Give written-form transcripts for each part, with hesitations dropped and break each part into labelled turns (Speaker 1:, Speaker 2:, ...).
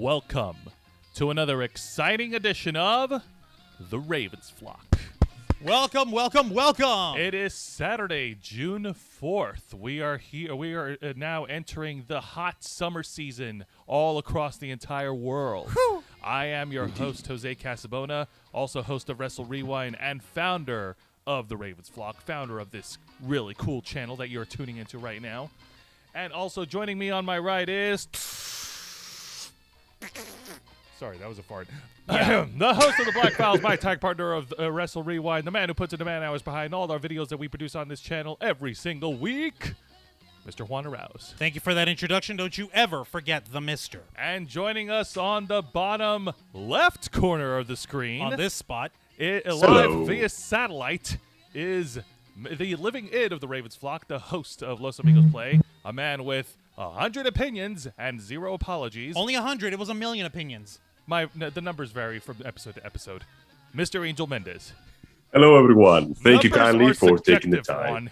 Speaker 1: Welcome to another exciting edition of The Ravens Flock.
Speaker 2: Welcome, welcome, welcome.
Speaker 1: It is Saturday, June 4th. We are now entering the hot summer season all across the entire world.
Speaker 2: Whew.
Speaker 1: I am your host, Jose Casabona, also host of Wrestle Rewind and founder of The Ravens Flock, founder of this really cool channel that you're tuning into right now. And also joining me on my right is... Sorry, that was a fart.
Speaker 2: Yeah.
Speaker 1: The host of the Black Files, my tag partner of Wrestle Rewind, the man who puts in the man hours behind all our videos that we produce on this channel every single week, Mr. Juan Arauz.
Speaker 2: Thank you for that introduction. Don't you ever forget the mister.
Speaker 1: And joining us on the bottom left corner of the screen,
Speaker 2: On this spot.
Speaker 1: live via satellite, is the living id of the Ravens Flock, the host of Los Amigos Play, a man with 100 opinions and 0 apologies.
Speaker 2: Only 100. It was 1,000,000 opinions.
Speaker 1: The numbers vary from episode to episode. Mr. Angel Mendez.
Speaker 3: Hello, everyone. Thank you
Speaker 1: Numbers
Speaker 3: kindly
Speaker 1: are
Speaker 3: for taking the
Speaker 1: subjective,
Speaker 3: time.
Speaker 1: Juan.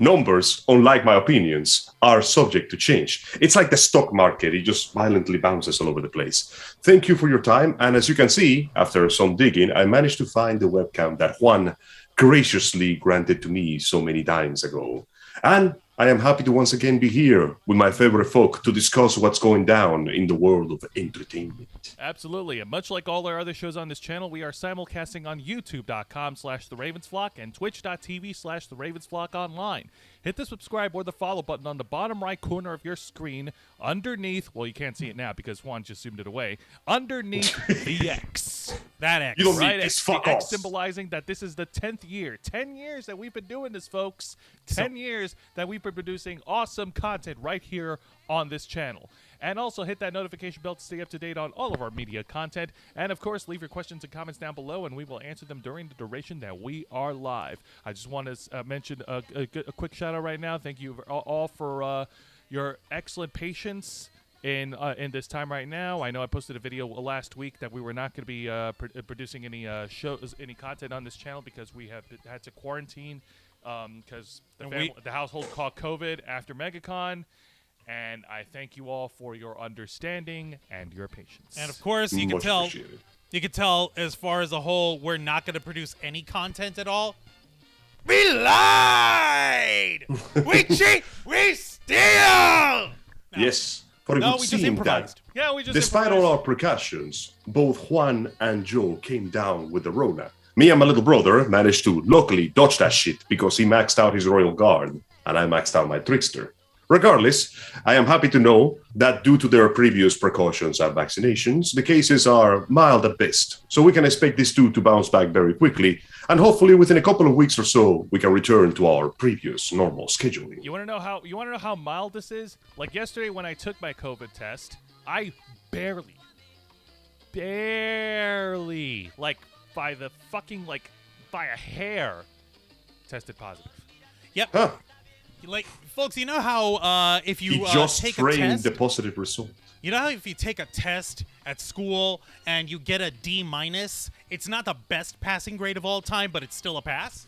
Speaker 3: Numbers, unlike my opinions, are subject to change. It's like the stock market. It just violently bounces all over the place. Thank you for your time. And as you can see, after some digging, I managed to find the webcam that Juan graciously granted to me so many times ago. And I am happy to once again be here with my favorite folk to discuss what's going down in the world of entertainment.
Speaker 1: Absolutely. And much like all our other shows on this channel, we are simulcasting on youtube.com/TheRavensFlock and twitch.tv/TheRavensFlock online. Hit the subscribe or the follow button on the bottom right corner of your screen underneath, well, you can't see it now because Juan just zoomed it away, underneath the X.
Speaker 2: That X.
Speaker 3: You don't
Speaker 1: Right,
Speaker 3: need this,
Speaker 1: X,
Speaker 3: fuck
Speaker 1: the
Speaker 3: off.
Speaker 1: X symbolizing that this is the 10th year. 10 years that we've been doing this, folks. 10 years that we've been producing awesome content right here on this channel. And also hit that notification bell to stay up to date on all of our media content. And, of course, leave your questions and comments down below, and we will answer them during the duration that we are live. I just want to mention a quick shout-out right now. Thank you all for your excellent patience in this time right now. I know I posted a video last week that we were not going to be producing any shows, any content on this channel because we have had to quarantine because the household caught COVID after MegaCon. And I thank you all for your understanding and your patience.
Speaker 2: And of course, you can
Speaker 3: Much
Speaker 2: tell.
Speaker 3: appreciated.
Speaker 2: You can tell, as far as a whole, we're not going to produce any content at all. We lied. We cheat. We steal.
Speaker 3: Yes, for it
Speaker 2: No,
Speaker 3: would
Speaker 2: we just
Speaker 3: seem
Speaker 2: improvised.
Speaker 3: that
Speaker 1: Yeah, we just
Speaker 3: despite
Speaker 1: improvised.
Speaker 3: all our precautions, both Juan and Joe came down with the Rona. Me and my little brother managed to luckily dodge that shit because he maxed out his Royal Guard and I maxed out my Trickster. Regardless, I am happy to know that due to their previous precautions and vaccinations, the cases are mild at best. So we can expect this too to bounce back very quickly, and hopefully within a couple of weeks or so, we can return to our previous normal scheduling.
Speaker 1: You want to know how mild this is? Like yesterday when I took my COVID test, I barely, like by a hair, tested positive.
Speaker 2: Yep.
Speaker 3: Huh.
Speaker 2: Like, folks, you know how if
Speaker 3: He
Speaker 2: you
Speaker 3: just
Speaker 2: take a
Speaker 3: framed
Speaker 2: test,
Speaker 3: the positive result.
Speaker 2: you know how if you take a test at school and you get a D-, it's not the best passing grade of all time, but it's still a pass?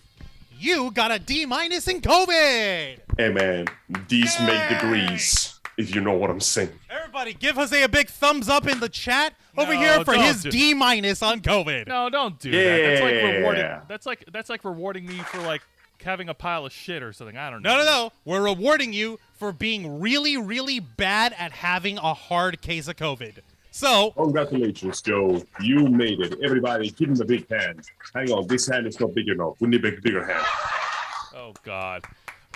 Speaker 2: You got a D- in COVID!
Speaker 3: Hey man, these make degrees, if you know what I'm saying.
Speaker 2: Everybody, give Jose a big thumbs up in the chat over
Speaker 1: No,
Speaker 2: here for
Speaker 1: don't
Speaker 2: his
Speaker 1: do-
Speaker 2: D- on COVID.
Speaker 1: No, don't do
Speaker 3: Yeah.
Speaker 1: that. That's like rewarding. That's like rewarding me for like having a pile of shit or something. I don't know.
Speaker 2: No. We're rewarding you for being really, really bad at having a hard case of COVID. So,
Speaker 3: Congratulations, Joe. You made it. Everybody, give him a big hand. Hang on, this hand is not big enough. We need a bigger hand.
Speaker 1: Oh God.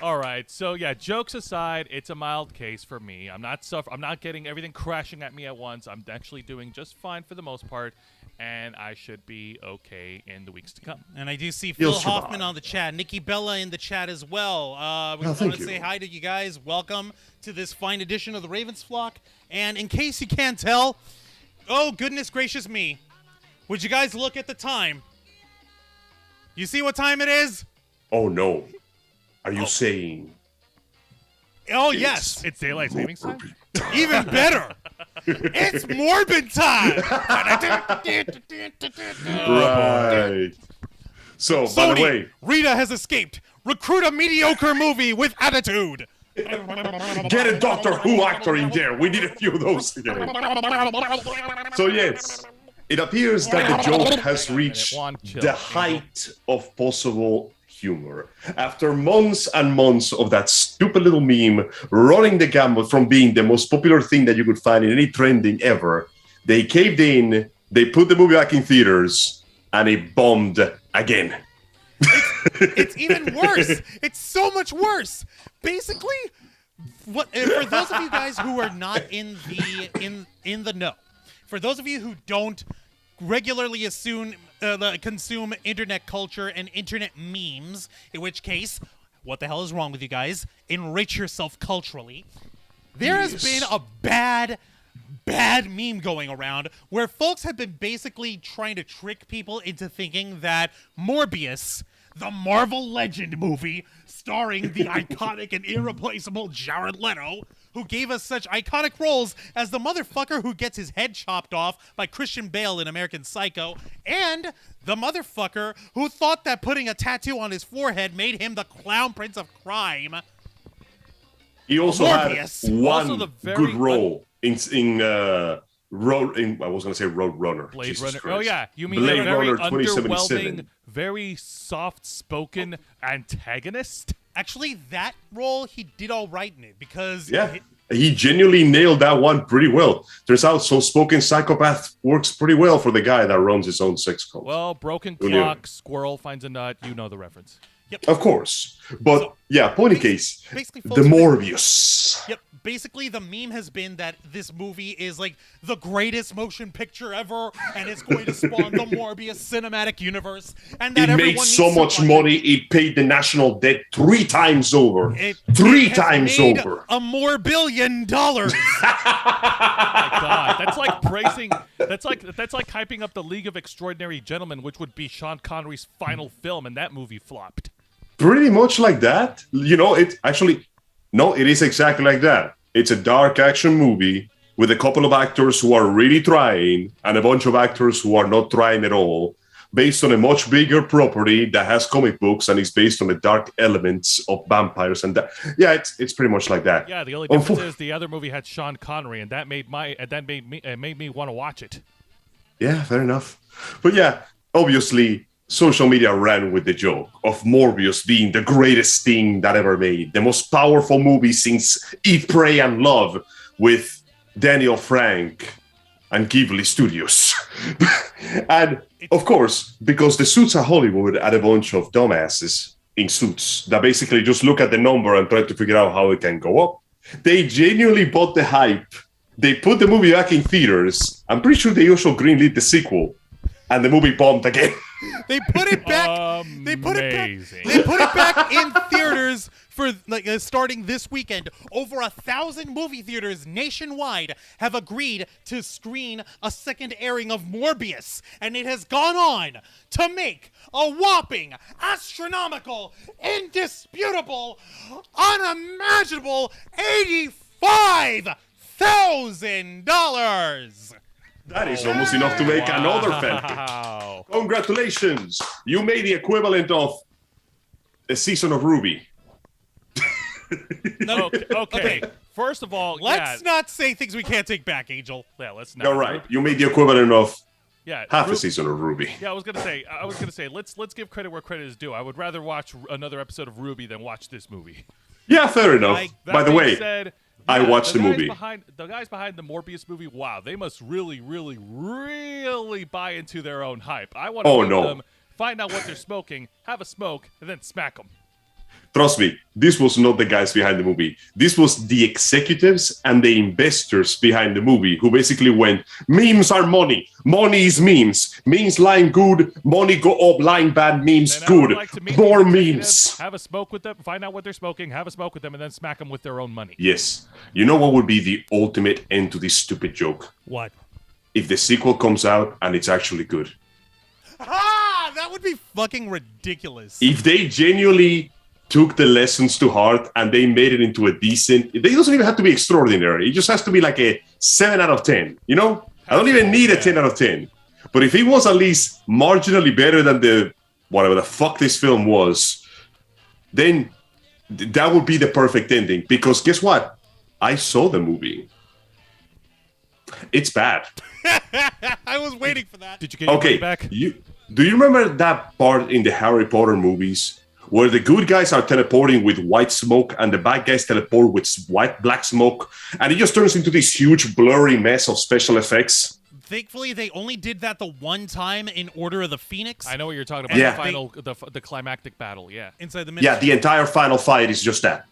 Speaker 1: All right. So yeah, jokes aside, it's a mild case for me. I'm not getting everything crashing at me at once. I'm actually doing just fine for the most part, and I should be okay in the weeks to come.
Speaker 2: and I do see
Speaker 3: You'll
Speaker 2: Phil
Speaker 3: survive.
Speaker 2: Hoffman on the chat, Nikki Bella in the chat as well. We
Speaker 3: Oh,
Speaker 2: want
Speaker 3: thank
Speaker 2: to
Speaker 3: you.
Speaker 2: say hi to you guys. Welcome to this fine edition of the Ravens Flock. And in case you can't tell, oh goodness gracious me, would you guys look at the time? You see what time it is?
Speaker 3: Oh no. Are you saying
Speaker 2: Oh yes,
Speaker 1: It's daylight savings time.
Speaker 2: even better. It's Morbin time.
Speaker 3: Right. So, by the
Speaker 2: Sony,
Speaker 3: way,
Speaker 2: Rita has escaped. Recruit a mediocre movie with attitude.
Speaker 3: Get a Doctor Who actor in there. We need a few of those again. So yes, it appears that the joke has reached the height of possible humor. After months and months of that stupid little meme running the gamut from being the most popular thing that you could find in any trending ever, they caved in, they put the movie back in theaters, and it bombed again.
Speaker 2: It's even worse. It's so much worse. Basically, what for those of you guys who are not in the know, for those of you who don't regularly consume internet culture and internet memes, in which case, what the hell is wrong with you guys? Enrich yourself culturally. There has been a bad meme going around where folks have been basically trying to trick people into thinking that Morbius, the Marvel Legend movie starring the iconic and irreplaceable Jared Leto, who gave us such iconic roles as the motherfucker who gets his head chopped off by Christian Bale in American Psycho, and the motherfucker who thought that putting a tattoo on his forehead made him the clown prince of crime.
Speaker 3: He also
Speaker 2: Morbius.
Speaker 3: had one
Speaker 1: Also the very
Speaker 3: good role in I was going to say Road Runner.
Speaker 1: Blade
Speaker 3: Jesus
Speaker 1: Runner.
Speaker 3: Christ.
Speaker 1: Oh yeah, you mean
Speaker 3: Blade
Speaker 1: a very
Speaker 3: Runner 2077.
Speaker 1: underwhelming, very soft-spoken antagonist?
Speaker 2: Actually, that role, he did all right in it because...
Speaker 3: Yeah, he genuinely nailed that one pretty well. Turns out soft-spoken psychopath works pretty well for the guy that runs his own sex cult.
Speaker 1: Well, broken
Speaker 3: Who knew?
Speaker 1: clock, squirrel finds a nut. You know the reference.
Speaker 2: Yep.
Speaker 3: Of course. But yeah, point in case,
Speaker 2: basically,
Speaker 3: the
Speaker 2: folks,
Speaker 3: Morbius.
Speaker 2: Yep. Basically, the meme has been that this movie is like the greatest motion picture ever, and it's going to spawn the Morbius cinematic universe. And that
Speaker 3: It made
Speaker 2: everyone
Speaker 3: so
Speaker 2: needs to
Speaker 3: much
Speaker 2: watch
Speaker 3: money, it paid the national debt 3 times over.
Speaker 2: It
Speaker 3: 3
Speaker 2: has
Speaker 3: times
Speaker 2: made
Speaker 3: over.
Speaker 2: $1 more billion.
Speaker 1: My God, that's like praising. That's like hyping up the League of Extraordinary Gentlemen, which would be Sean Connery's final film, and that movie flopped.
Speaker 3: Pretty much like that. You know, it actually, no, it is exactly like that. It's a dark action movie with a couple of actors who are really trying and a bunch of actors who are not trying at all, based on a much bigger property that has comic books and is based on the dark elements of vampires and that. Yeah, it's pretty much like that.
Speaker 1: Yeah, the only difference is the other movie had Sean Connery, and that made me want to watch it.
Speaker 3: Yeah, fair enough. But yeah, obviously, social media ran with the joke of Morbius being the greatest thing that ever made, the most powerful movie since Eat, Pray, and Love with Daniel Frank and Ghibli Studios. And of course, because the suits are Hollywood and a bunch of dumbasses in suits that basically just look at the number and try to figure out how it can go up, they genuinely bought the hype. They put the movie back in theaters. I'm pretty sure they also greenlit the sequel, and the movie bombed again.
Speaker 2: They put it back. They put it back in theaters for starting this weekend. Over 1,000 movie theaters nationwide have agreed to screen a second airing of Morbius, and it has gone on to make a whopping, astronomical, indisputable, unimaginable $85,000.
Speaker 3: That is almost enough to make another fanfic. Congratulations! You made the equivalent of a season of Ruby.
Speaker 1: Okay. First of all,
Speaker 2: let's not say things we can't take back, Angel.
Speaker 1: Yeah, let's not.
Speaker 3: You're right. You made the equivalent of half a
Speaker 1: Ruby.
Speaker 3: season of Ruby.
Speaker 1: Yeah, I was gonna say, let's give credit where credit is due. I would rather watch another episode of Ruby than watch this movie.
Speaker 3: Yeah, fair enough. By the way, I watched the movie.
Speaker 1: The guys behind the Morbius movie, wow, they must really, really, really buy into their own hype. I want to meet them, find out what they're smoking, have a smoke, and then smack them.
Speaker 3: Trust me, this was not the guys behind the movie. This was the executives and the investors behind the movie who basically went, memes are money. Money is memes. Memes line good, money go up, line bad, memes good. More memes.
Speaker 1: Have a smoke with them, find out what they're smoking, have a smoke with them, and then smack them with their own money.
Speaker 3: Yes. You know what would be the ultimate end to this stupid joke?
Speaker 2: What?
Speaker 3: If the sequel comes out and it's actually good.
Speaker 2: Ah, that would be fucking ridiculous.
Speaker 3: If they genuinely took the lessons to heart and they made it into a decent, it doesn't even have to be extraordinary. It just has to be like a 7 out of 10, you know? I don't even need a 10 out of 10. But if it was at least marginally better than the whatever the fuck this film was, then That would be the perfect ending because guess what? I saw the movie. It's bad.
Speaker 2: I was waiting for that.
Speaker 1: Did you get your money back?
Speaker 3: Do you remember that part in the Harry Potter movies where the good guys are teleporting with white smoke and the bad guys teleport with black smoke, and it just turns into this huge blurry mess of special effects?
Speaker 2: Thankfully, they only did that the one time in Order of the Phoenix.
Speaker 1: I know what you're talking about.
Speaker 3: Yeah.
Speaker 1: The final, the climactic battle. Yeah.
Speaker 2: Inside the
Speaker 3: Yeah, the entire final fight is just that.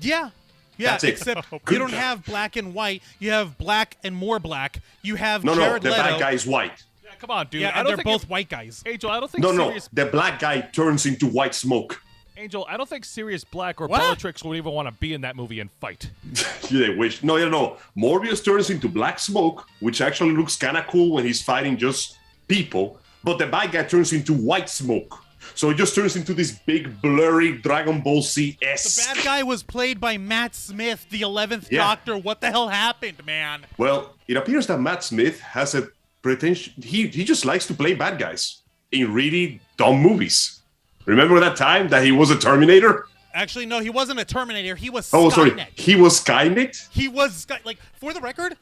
Speaker 2: Yeah,
Speaker 3: That's it.
Speaker 2: except
Speaker 3: Good
Speaker 2: you don't
Speaker 3: God.
Speaker 2: have black and white. You have black and more black. You have
Speaker 3: No,
Speaker 2: Jared
Speaker 3: the
Speaker 2: Leto.
Speaker 3: bad guy is white.
Speaker 1: Yeah, come on, dude.
Speaker 2: Yeah,
Speaker 1: I
Speaker 2: and
Speaker 1: don't
Speaker 2: they're
Speaker 1: think
Speaker 2: both white guys.
Speaker 1: Angel, I don't think
Speaker 3: No,
Speaker 1: serious
Speaker 3: the black guy turns into white smoke.
Speaker 1: Angel, I don't think Sirius Black or
Speaker 2: What?
Speaker 1: Bellatrix would even want to be in that movie and fight.
Speaker 3: They wish. No. Morbius turns into black smoke, which actually looks kind of cool when he's fighting just people. But the bad guy turns into white smoke. So it just turns into this big, blurry Dragon Ball Z-esque.
Speaker 2: The bad guy was played by Matt Smith, the 11th
Speaker 3: Yeah.
Speaker 2: Doctor. What the hell happened, man?
Speaker 3: Well, it appears that Matt Smith has a pretension. He just likes to play bad guys in really dumb movies. Remember that time that he was a Terminator?
Speaker 2: Actually, no, he wasn't a Terminator. He was
Speaker 3: Oh,
Speaker 2: Skynet.
Speaker 3: sorry. He was Skynet?
Speaker 2: He was like, for the record,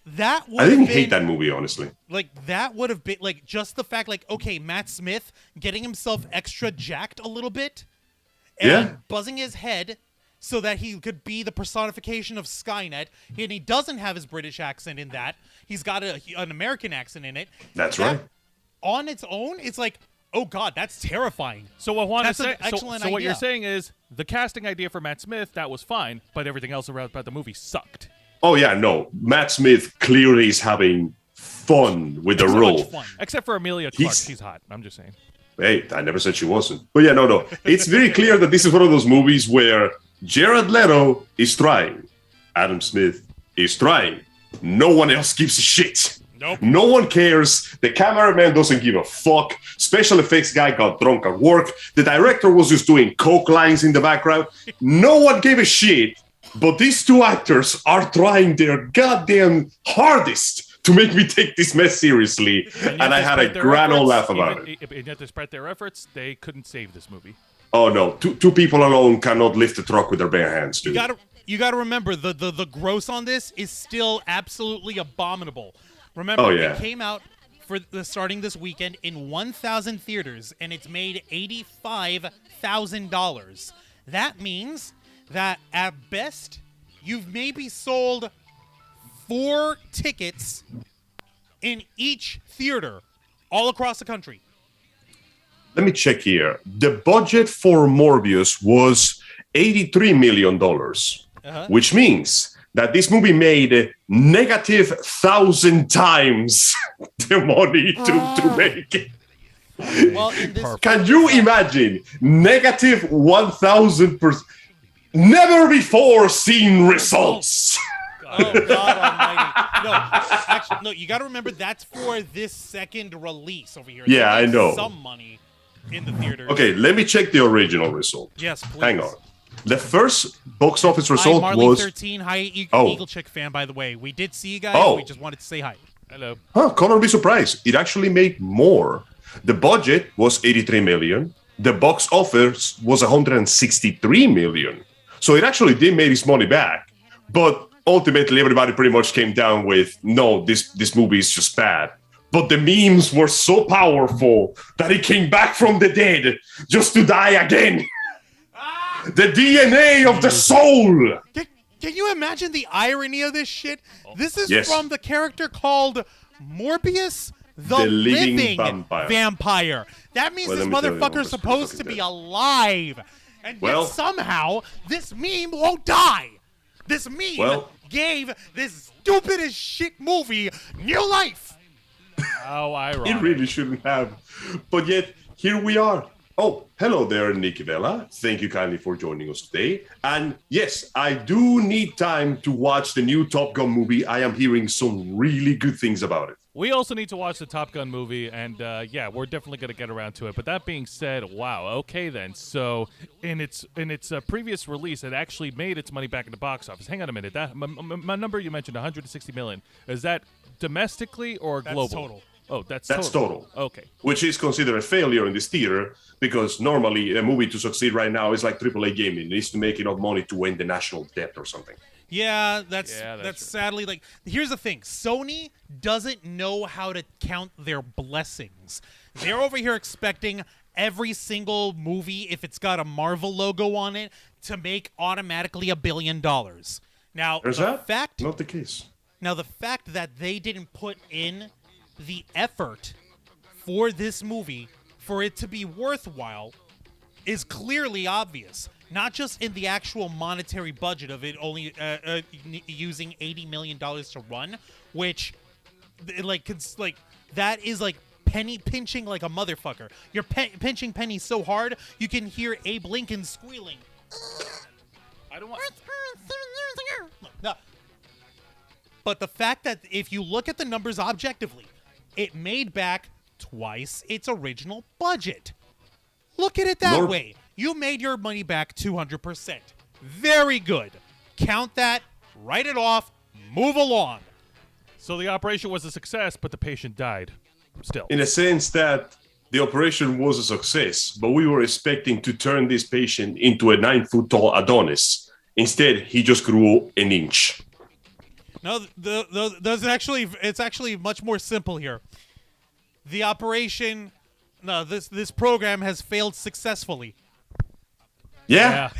Speaker 2: that would
Speaker 3: I
Speaker 2: have
Speaker 3: didn't
Speaker 2: been,
Speaker 3: hate that movie, honestly.
Speaker 2: Like, that would have been, like, just the fact, like, okay, Matt Smith getting himself extra jacked a little bit and
Speaker 3: Yeah.
Speaker 2: buzzing his head so that he could be the personification of Skynet, and he doesn't have his British accent in that. He's got an American accent in it.
Speaker 3: That's
Speaker 2: That,
Speaker 3: right.
Speaker 2: On its own, it's like, oh, God, that's terrifying.
Speaker 1: So what Juan is
Speaker 2: That's an
Speaker 1: saying,
Speaker 2: excellent
Speaker 1: so what you're
Speaker 2: idea.
Speaker 1: saying is the casting idea for Matt Smith, that was fine, but everything else about the movie sucked.
Speaker 3: Oh, yeah, no. Matt Smith clearly is having fun with the
Speaker 2: So
Speaker 3: role.
Speaker 2: much fun.
Speaker 1: Except for Amelia Clark.
Speaker 3: He's-
Speaker 1: She's hot. I'm just saying.
Speaker 3: Hey, I never said she wasn't. But yeah, no. It's very clear that this is one of those movies where Jared Leto is trying. Adam Smith is trying. No one else gives a shit.
Speaker 2: Nope.
Speaker 3: No one cares. The cameraman doesn't give a fuck. Special effects guy got drunk at work. The director was just doing coke lines in the background. No one gave a shit. But these two actors are trying their goddamn hardest to make me take this mess seriously. And I had a grand old laugh about it.
Speaker 1: And yet, despite their efforts, they couldn't save this movie.
Speaker 3: Oh no, two people alone cannot lift a truck with their bare hands, dude.
Speaker 2: You gotta remember the gross on this is still absolutely abominable. Remember,
Speaker 3: Oh, yeah.
Speaker 2: it came out for starting this weekend in 1,000 theaters, and it's made $85,000. That means that at best, you've maybe sold 4 tickets in each theater all across the country.
Speaker 3: Let me check here. The budget for Morbius was $83 million, which means that this movie made negative 1,000 times the money to make it.
Speaker 2: Well, in this
Speaker 3: Can you imagine? Negative 1,000%. Never before seen results.
Speaker 2: Oh, God almighty. No, actually, no, you got to remember that's for this second release over here.
Speaker 3: Yeah,
Speaker 2: They
Speaker 3: I
Speaker 2: made
Speaker 3: know.
Speaker 2: Some money in the theaters.
Speaker 3: Okay, let me check the original result.
Speaker 2: Yes, please.
Speaker 3: Hang on. The first box office
Speaker 2: Hi,
Speaker 3: result
Speaker 2: Marley
Speaker 3: was
Speaker 2: 13. Hi,
Speaker 3: Oh.
Speaker 2: Eagle Chick fan, by the way. We did see you guys.
Speaker 3: Oh.
Speaker 2: We just wanted to say hi.
Speaker 1: Hello.
Speaker 3: Connor, be surprised. It actually made more. The budget was 83 million. The box office was 163 million. So it actually did make its money back. But ultimately, everybody pretty much came down with, no, this movie is just bad. But the memes were so powerful that it came back from the dead just to die again. The DNA of the soul.
Speaker 2: Can you imagine the irony of this shit? This is
Speaker 3: Yes.
Speaker 2: from the character called Morbius, the
Speaker 3: living
Speaker 2: living
Speaker 3: vampire.
Speaker 2: vampire. That means
Speaker 3: Well,
Speaker 2: this
Speaker 3: let me tell you,
Speaker 2: motherfucker's
Speaker 3: Morbius
Speaker 2: supposed to
Speaker 3: fucking
Speaker 2: be
Speaker 3: dead.
Speaker 2: alive. And
Speaker 3: Well-
Speaker 2: yet somehow this meme won't die. This meme
Speaker 3: Well-
Speaker 2: gave this stupid as shit movie new life.
Speaker 1: How ironic.
Speaker 3: It really shouldn't have. But yet, here we are. Oh, hello there, Nick Vela. Thank you kindly for joining us today. And yes, I do need time to watch the new Top Gun movie. I am hearing some really good things about it.
Speaker 1: We also need to watch the Top Gun movie, and yeah, we're definitely going to get around to it. But that being said, wow, okay then. So in its previous release, it actually made its money back in the box office. Hang on a minute. That my number you mentioned, 160 million. Is that domestically or
Speaker 2: That's
Speaker 1: global?
Speaker 2: total.
Speaker 1: Oh, that's
Speaker 3: total.
Speaker 1: Okay.
Speaker 3: Which is considered a failure in this theater because normally a movie to succeed right now is like AAA gaming. It needs to make enough money to win the national debt or something.
Speaker 2: Yeah, that's
Speaker 1: true.
Speaker 2: sadly like. Here's the thing: Sony doesn't know how to count their blessings. They're over here expecting every single movie, if it's got a Marvel logo on it, to make automatically $1 billion. Now,
Speaker 3: Not the case.
Speaker 2: Now, the fact that they didn't put in the effort for this movie for it to be worthwhile is clearly obvious. Not just in the actual monetary budget of it only using $80 million to run, which, that is like penny pinching like a motherfucker. You're pinching pennies so hard you can hear Abe Lincoln squealing. I don't want. No. But the fact that if you look at the numbers objectively, it made back twice its original budget. Look at it that way. You made your money back 200%. Very good. Count that, write it off, move along.
Speaker 1: So the operation was a success, but the patient died. Still.
Speaker 3: In a sense that the operation was a success, but we were expecting to turn this patient into a 9-foot-tall Adonis. Instead, he just grew an inch.
Speaker 2: No, it's actually much more simple here. The operation, this program has failed successfully.
Speaker 3: Yeah.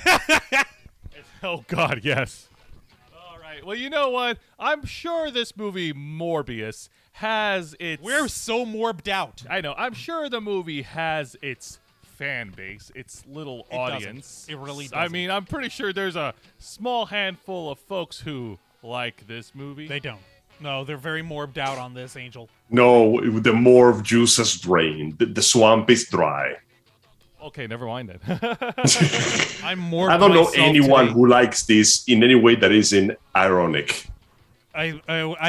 Speaker 1: Oh, God, yes. All right. Well, you know what? I'm sure this movie, Morbius, has its...
Speaker 2: We're so morbed out.
Speaker 1: I know. I'm sure the movie has its fan base, its little audience.
Speaker 2: It really doesn't.
Speaker 1: I mean, I'm pretty sure there's a small handful of folks who like this movie.
Speaker 2: They don't. No, they're very morbed out on this, Angel.
Speaker 3: No, the morph juice has drained. The swamp is dry.
Speaker 1: Okay, never mind then.
Speaker 2: I'm morbed.
Speaker 3: I don't know
Speaker 2: myself
Speaker 3: anyone
Speaker 2: today.
Speaker 3: who likes this in any way that isn't ironic.
Speaker 2: I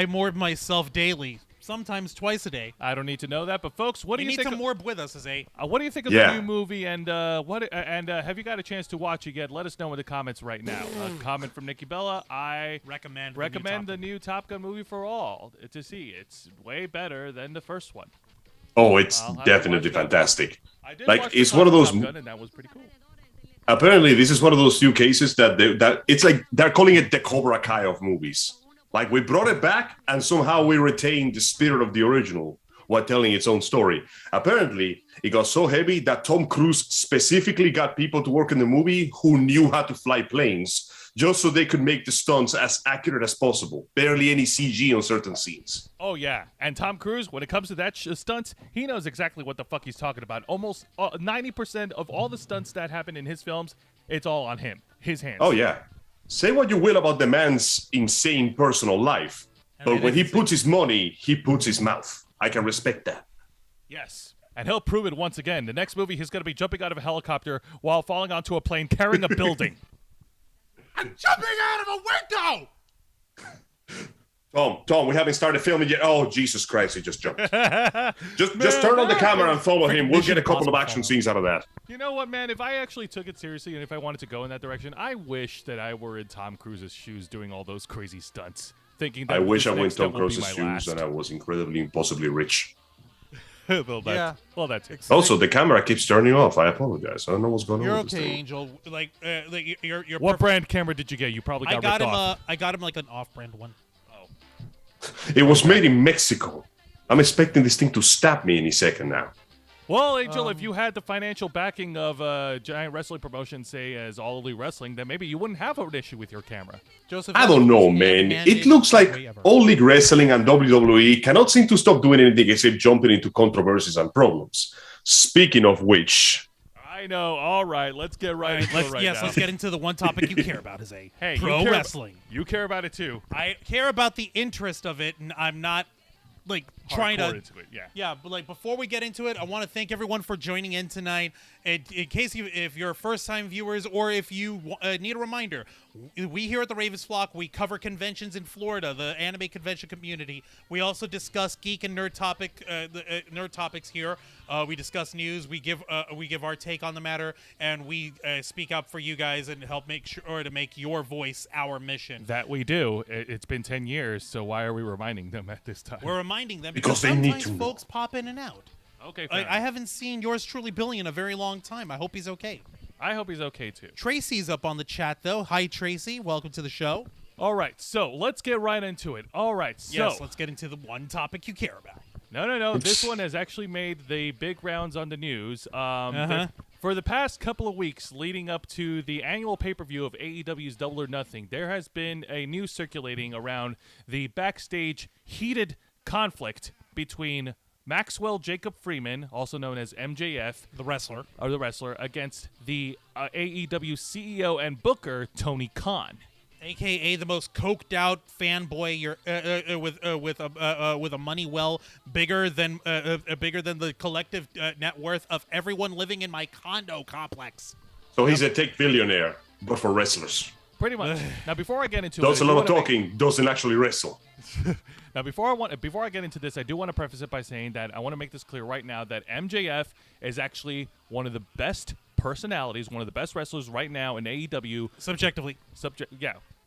Speaker 2: morb myself daily, sometimes twice a day.
Speaker 1: I don't need to know that, but folks, what do you
Speaker 2: need
Speaker 1: think?
Speaker 2: to morb with us,
Speaker 1: What do you think of the new movie? And have you got a chance to watch it yet? Let us know in the comments right now. A comment from Nikki Bella. I recommend the new Top Gun movie for all to see. It's way better than the first one.
Speaker 3: Oh, it's definitely fantastic.
Speaker 1: I did
Speaker 3: like
Speaker 1: watch
Speaker 3: it's one of those.
Speaker 1: Top Gun, and that was pretty cool.
Speaker 3: Apparently, this is one of those few cases that it's like they're calling it the Cobra Kai of movies. Like we brought it back, and somehow we retained the spirit of the original while telling its own story. Apparently, it got so heavy that Tom Cruise specifically got people to work in the movie who knew how to fly planes, just so they could make the stunts as accurate as possible. Barely any CG on certain scenes.
Speaker 1: Oh, yeah. And Tom Cruise, when it comes to that stunts, he knows exactly what the fuck he's talking about. Almost 90% of all the stunts that happen in his films, it's all on him, his hands.
Speaker 3: Oh, yeah. Say what you will about the man's insane personal life, but when he puts his money, he puts his mouth. I can respect that.
Speaker 1: Yes. And he'll prove it once again. The next movie, he's going to be jumping out of a helicopter while falling onto a plane carrying a building.
Speaker 2: I'm jumping out of a window!
Speaker 3: Tom, we haven't started filming yet. Oh, Jesus Christ, he just jumped. just turn on the camera and follow him. We'll get a couple of action scenes out of that.
Speaker 1: You know what, man? If I actually took it seriously and if I wanted to go in that direction, I wish that I were in Tom Cruise's shoes doing all those crazy stunts. Thinking that
Speaker 3: I wish I went
Speaker 1: next
Speaker 3: Tom
Speaker 1: step will be
Speaker 3: Cruise's
Speaker 1: my
Speaker 3: shoes
Speaker 1: last.
Speaker 3: and I was incredibly, impossibly rich.
Speaker 1: Well, that's it.
Speaker 3: Also, the camera keeps turning off. I apologize. I don't know what's going
Speaker 2: You're
Speaker 3: on with this
Speaker 2: okay,
Speaker 3: thing.
Speaker 2: Angel. You're
Speaker 1: What brand camera did you get? You probably got ripped off.
Speaker 2: I got him like an off-brand one.
Speaker 3: It was made in Mexico. I'm expecting this thing to stab me any second now.
Speaker 1: Well, Angel, if you had the financial backing of a giant wrestling promotion, say as All Elite Wrestling, then maybe you wouldn't have an issue with your camera.
Speaker 2: Joseph,
Speaker 3: I don't know, man. It looks like All League Wrestling and WWE cannot seem to stop doing anything except jumping into controversies and problems. Speaking of which...
Speaker 1: I know. All right, let's get right into it now.
Speaker 2: Let's get into the one topic you care about,
Speaker 1: Hey,
Speaker 2: pro wrestling.
Speaker 1: You care about it too.
Speaker 2: I care about the interest of it, and I'm not trying to
Speaker 1: into it.
Speaker 2: Yeah, but before we get into it, I want to thank everyone for joining in tonight. In case if you're first-time viewers or if you need a reminder, we here at the Ravens Flock, we cover conventions in Florida, the anime convention community. We also discuss geek and nerd nerd topics here. We discuss news. We give our take on the matter, and we speak up for you guys and help make sure to make your voice our mission.
Speaker 1: That we do. It's been 10 years, so why are we reminding them at this time?
Speaker 2: We're reminding them
Speaker 3: Because they need
Speaker 2: sometimes
Speaker 3: to know.
Speaker 2: folks pop in and out.
Speaker 1: Okay,
Speaker 2: I haven't seen yours truly, Billy, in a very long time. I hope he's okay.
Speaker 1: I hope he's okay too.
Speaker 2: Tracy's up on the chat, though. Hi, Tracy. Welcome to the show.
Speaker 1: All right, so let's get right into it. All right, so
Speaker 2: Yes, let's get into the one topic you care about.
Speaker 1: No. This one has actually made the big rounds on the news. For the past couple of weeks leading up to the annual pay-per-view of AEW's Double or Nothing, there has been a news circulating around the backstage heated conflict between Maxwell Jacob Freeman, also known as MJF,
Speaker 2: The wrestler.
Speaker 1: against the AEW CEO and booker, Tony Khan.
Speaker 2: AKA the most coked out fanboy with a money well bigger than the collective net worth of everyone living in my condo complex.
Speaker 3: So he's a tech billionaire, but for wrestlers.
Speaker 1: Pretty much. Now, before I get into
Speaker 3: Does
Speaker 1: it,
Speaker 3: a lot of talking, doesn't actually wrestle.
Speaker 1: Now, before I get into this, I do want to preface it by saying that I want to make this clear right now that MJF is actually one of the best personalities, one of the best wrestlers right now in AEW.
Speaker 2: Subjectively.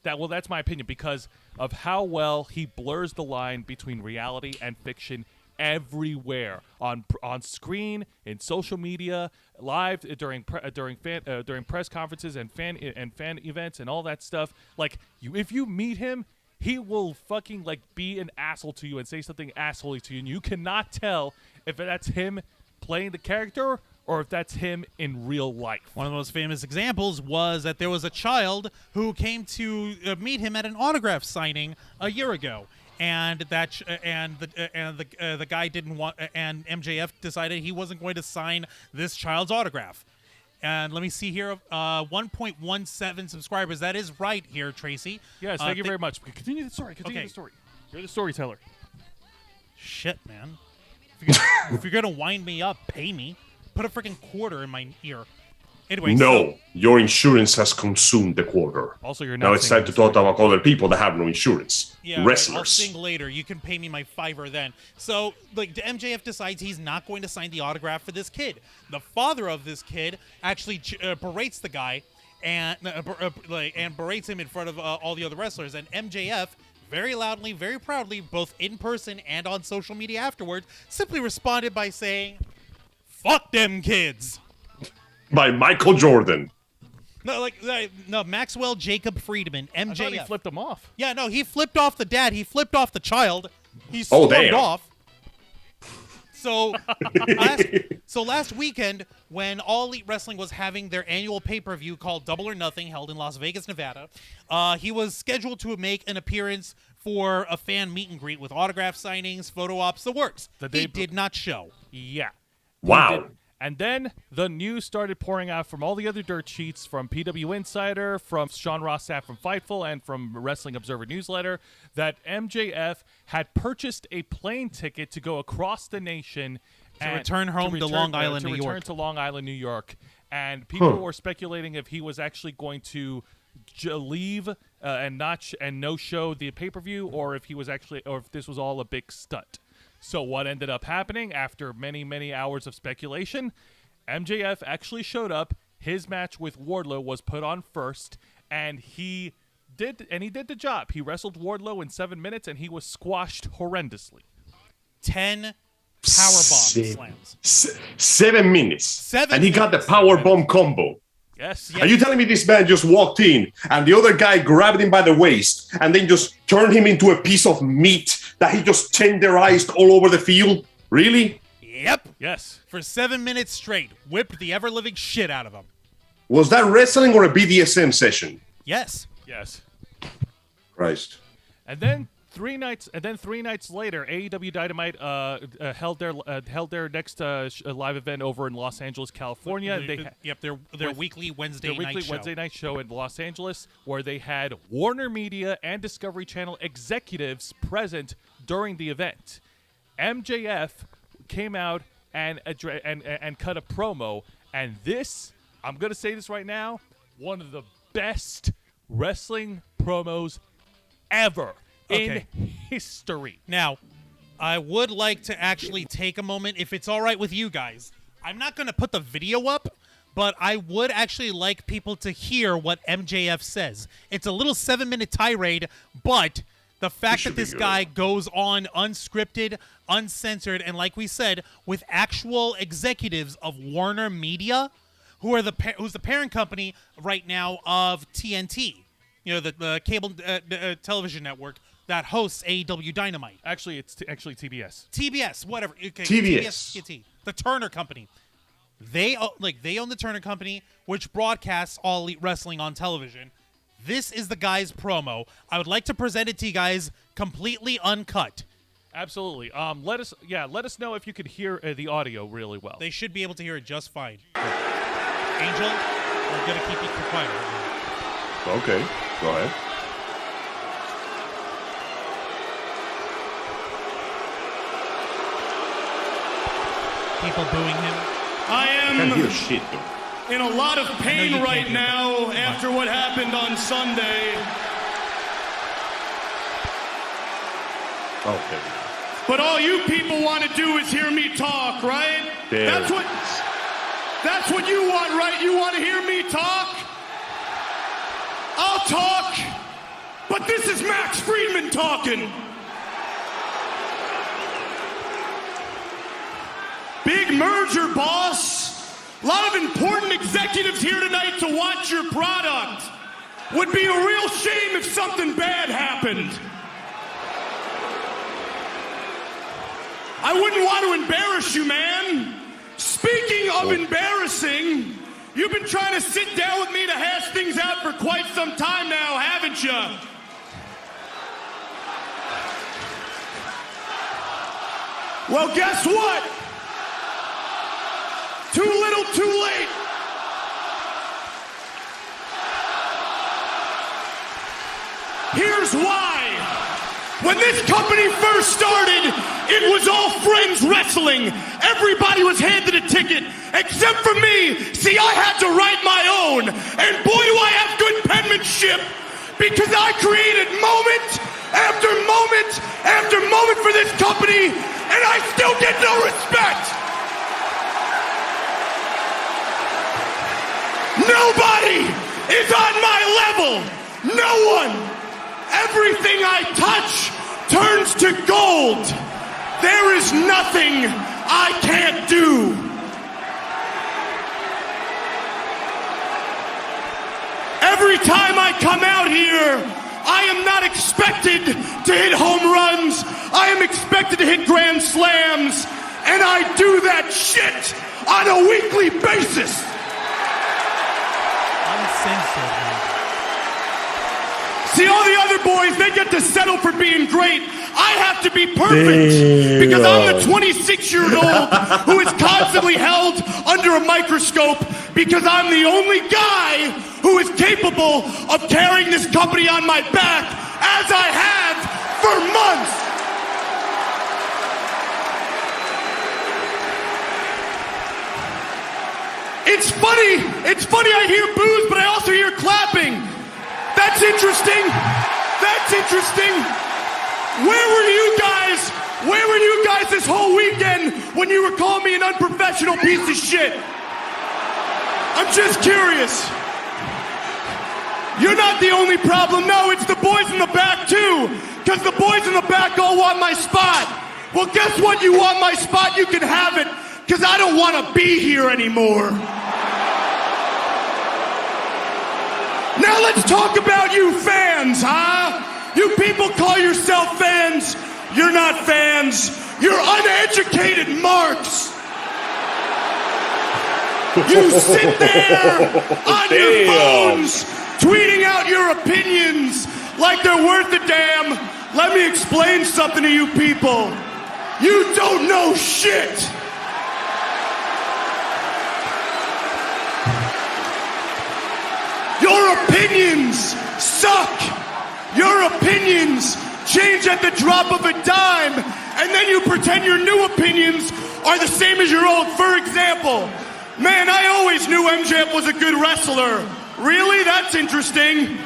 Speaker 1: That's my opinion because of how well he blurs the line between reality and fiction everywhere on screen, in social media, live during press conferences and fan events and all that stuff. Like if you meet him, he will fucking be an asshole to you and say something assholey to you, and you cannot tell if that's him playing the character or if that's him in real life.
Speaker 2: One of the most famous examples was that there was a child who came to meet him at an autograph signing a year ago, and the guy didn't want, and MJF decided he wasn't going to sign this child's autograph. And let me see here, 1.17 subscribers. That is right here, Tracy.
Speaker 1: Yes, thank you very much. Continue the story. The story. You're the storyteller.
Speaker 2: Shit, man. If you're gonna wind me up, pay me. Put a freaking quarter in my ear. Anyway,
Speaker 3: No, your insurance has consumed the quarter.
Speaker 1: Also, you're
Speaker 3: Now it's time to talk about other people that have no insurance.
Speaker 2: Yeah,
Speaker 3: Wrestlers.
Speaker 2: I'll sing later. You can pay me my $5 then. So, MJF decides he's not going to sign the autograph for this kid. The father of this kid actually berates the guy and berates him in front of all the other wrestlers. And MJF, very loudly, very proudly, both in person and on social media afterwards, simply responded by saying, "Fuck them kids."
Speaker 3: By Michael Jordan.
Speaker 2: No, Maxwell Jacob Freeman, MJF.
Speaker 1: I thought he flipped him off.
Speaker 2: Yeah, no, he flipped off the dad. He flipped off the child. He
Speaker 3: Oh,
Speaker 2: stormed
Speaker 3: damn.
Speaker 2: off. So, last weekend, when All Elite Wrestling was having their annual pay-per-view called Double or Nothing, held in Las Vegas, Nevada, he was scheduled to make an appearance for a fan meet and greet with autograph signings, photo ops, the works. He did not show.
Speaker 1: Yeah.
Speaker 3: Wow.
Speaker 1: And then the news started pouring out from all the other dirt sheets, from PW Insider, from Sean Ross Sapp from Fightful, and from Wrestling Observer Newsletter, that MJF had purchased a plane ticket to go across the nation
Speaker 2: To return home to Long Island, New York.
Speaker 1: To return to Long Island, New York. And people were speculating if he was actually going to leave and no show the pay-per-view, or if this was all a big stunt. So what ended up happening after many, many hours of speculation, MJF actually showed up. His match with Wardlow was put on first, and he did the job. He wrestled Wardlow in 7 minutes, and he was squashed horrendously.
Speaker 2: 10 powerbomb slams.
Speaker 3: 7 minutes.
Speaker 2: 7
Speaker 3: and he got the
Speaker 2: minutes.
Speaker 3: powerbomb combo.
Speaker 1: Yes.
Speaker 3: Are you telling me this man just walked in and the other guy grabbed him by the waist and then just turned him into a piece of meat that he just tenderized all over the field? Really?
Speaker 2: Yep.
Speaker 1: Yes.
Speaker 2: For 7 minutes straight, whipped the ever-living shit out of him.
Speaker 3: Was that wrestling or a BDSM session?
Speaker 2: Yes.
Speaker 1: Yes.
Speaker 3: Christ.
Speaker 1: And then 3 nights later, AEW Dynamite held their next live event over in Los Angeles, California.
Speaker 2: Their weekly Wednesday
Speaker 1: night show in Los Angeles, where they had Warner Media and Discovery Channel executives present during the event. MJF came out and cut a promo, and this, I'm gonna say this right now, one of the best wrestling promos ever.
Speaker 2: Okay.
Speaker 1: In history.
Speaker 2: Now, I would like to actually take a moment, if it's all right with you guys. I'm not going to put the video up, but I would actually like people to hear what MJF says. It's a little 7-minute tirade, but The fact that this guy goes on unscripted, uncensored, and like we said, with actual executives of Warner Media, who's the parent company right now of TNT, the cable television network that hosts AEW Dynamite.
Speaker 1: Actually, it's actually TBS.
Speaker 2: TBS, whatever. Okay,
Speaker 3: TBS.
Speaker 2: TNT, the Turner Company. They own the Turner Company, which broadcasts All Elite Wrestling on television. This is the guy's promo. I would like to present it to you guys completely uncut.
Speaker 1: Absolutely. Let us know if you could hear the audio really well.
Speaker 2: They should be able to hear it just fine. Angel, we're gonna keep it quiet.
Speaker 3: Okay, go ahead.
Speaker 2: People booing him.
Speaker 4: I
Speaker 3: Can't hear
Speaker 4: am
Speaker 3: shit though.
Speaker 4: in a lot of pain
Speaker 2: you
Speaker 4: right
Speaker 2: can't.
Speaker 4: now after what happened on Sunday.
Speaker 3: Okay.
Speaker 4: But all you people want to do is hear me talk, right?
Speaker 3: There
Speaker 4: That's
Speaker 3: it
Speaker 4: what you want, right? You want to hear me talk? I'll talk. But this is Max Friedman talking. Big merger, boss. A lot of important executives here tonight to watch your product. Would be a real shame if something bad happened. I wouldn't want to embarrass you, man. Speaking of embarrassing, you've been trying to sit down with me to hash things out for quite some time now, haven't you? Well, guess what? Too little, too late. Here's why. When this company first started, it was all friends wrestling. Everybody was handed a ticket, except for me. See, I had to write my own. And boy, do I have good penmanship, because I created moment after moment after moment for this company, and I still get no respect. Nobody is on my level. No one. Everything I touch turns to gold. There is nothing I can't do. Every time I come out here, I am not expected to hit home runs. I am expected to hit grand slams. And I do that shit on a weekly basis.
Speaker 2: Uncensored, man.
Speaker 4: See, all the other boys, they get to settle for being great. I have to be perfect because I'm the 26-year-old who is constantly held under a microscope because I'm the only guy who is capable of carrying this company on my back as I have for months. It's funny I hear boos, but I also hear clapping. That's interesting. That's interesting. Where were you guys? Where were you guys this whole weekend when you were calling me an unprofessional piece of shit? I'm just curious. You're not the only problem. No, it's the boys in the back too. Because the boys in the back all want my spot. Well, guess what? You want my spot, you can have it. Because I don't want to be here anymore. Now let's talk about you fans, huh? You people call yourself fans. You're not fans. You're uneducated marks. You sit there on your phones, tweeting out your opinions like they're worth a damn. Let me explain something to you people. You don't know shit. Your opinions suck. Your opinions change at the drop of a dime, and then you pretend your new opinions are the same as your old. For example, man, I always knew MJF was a good wrestler. Really? That's interesting.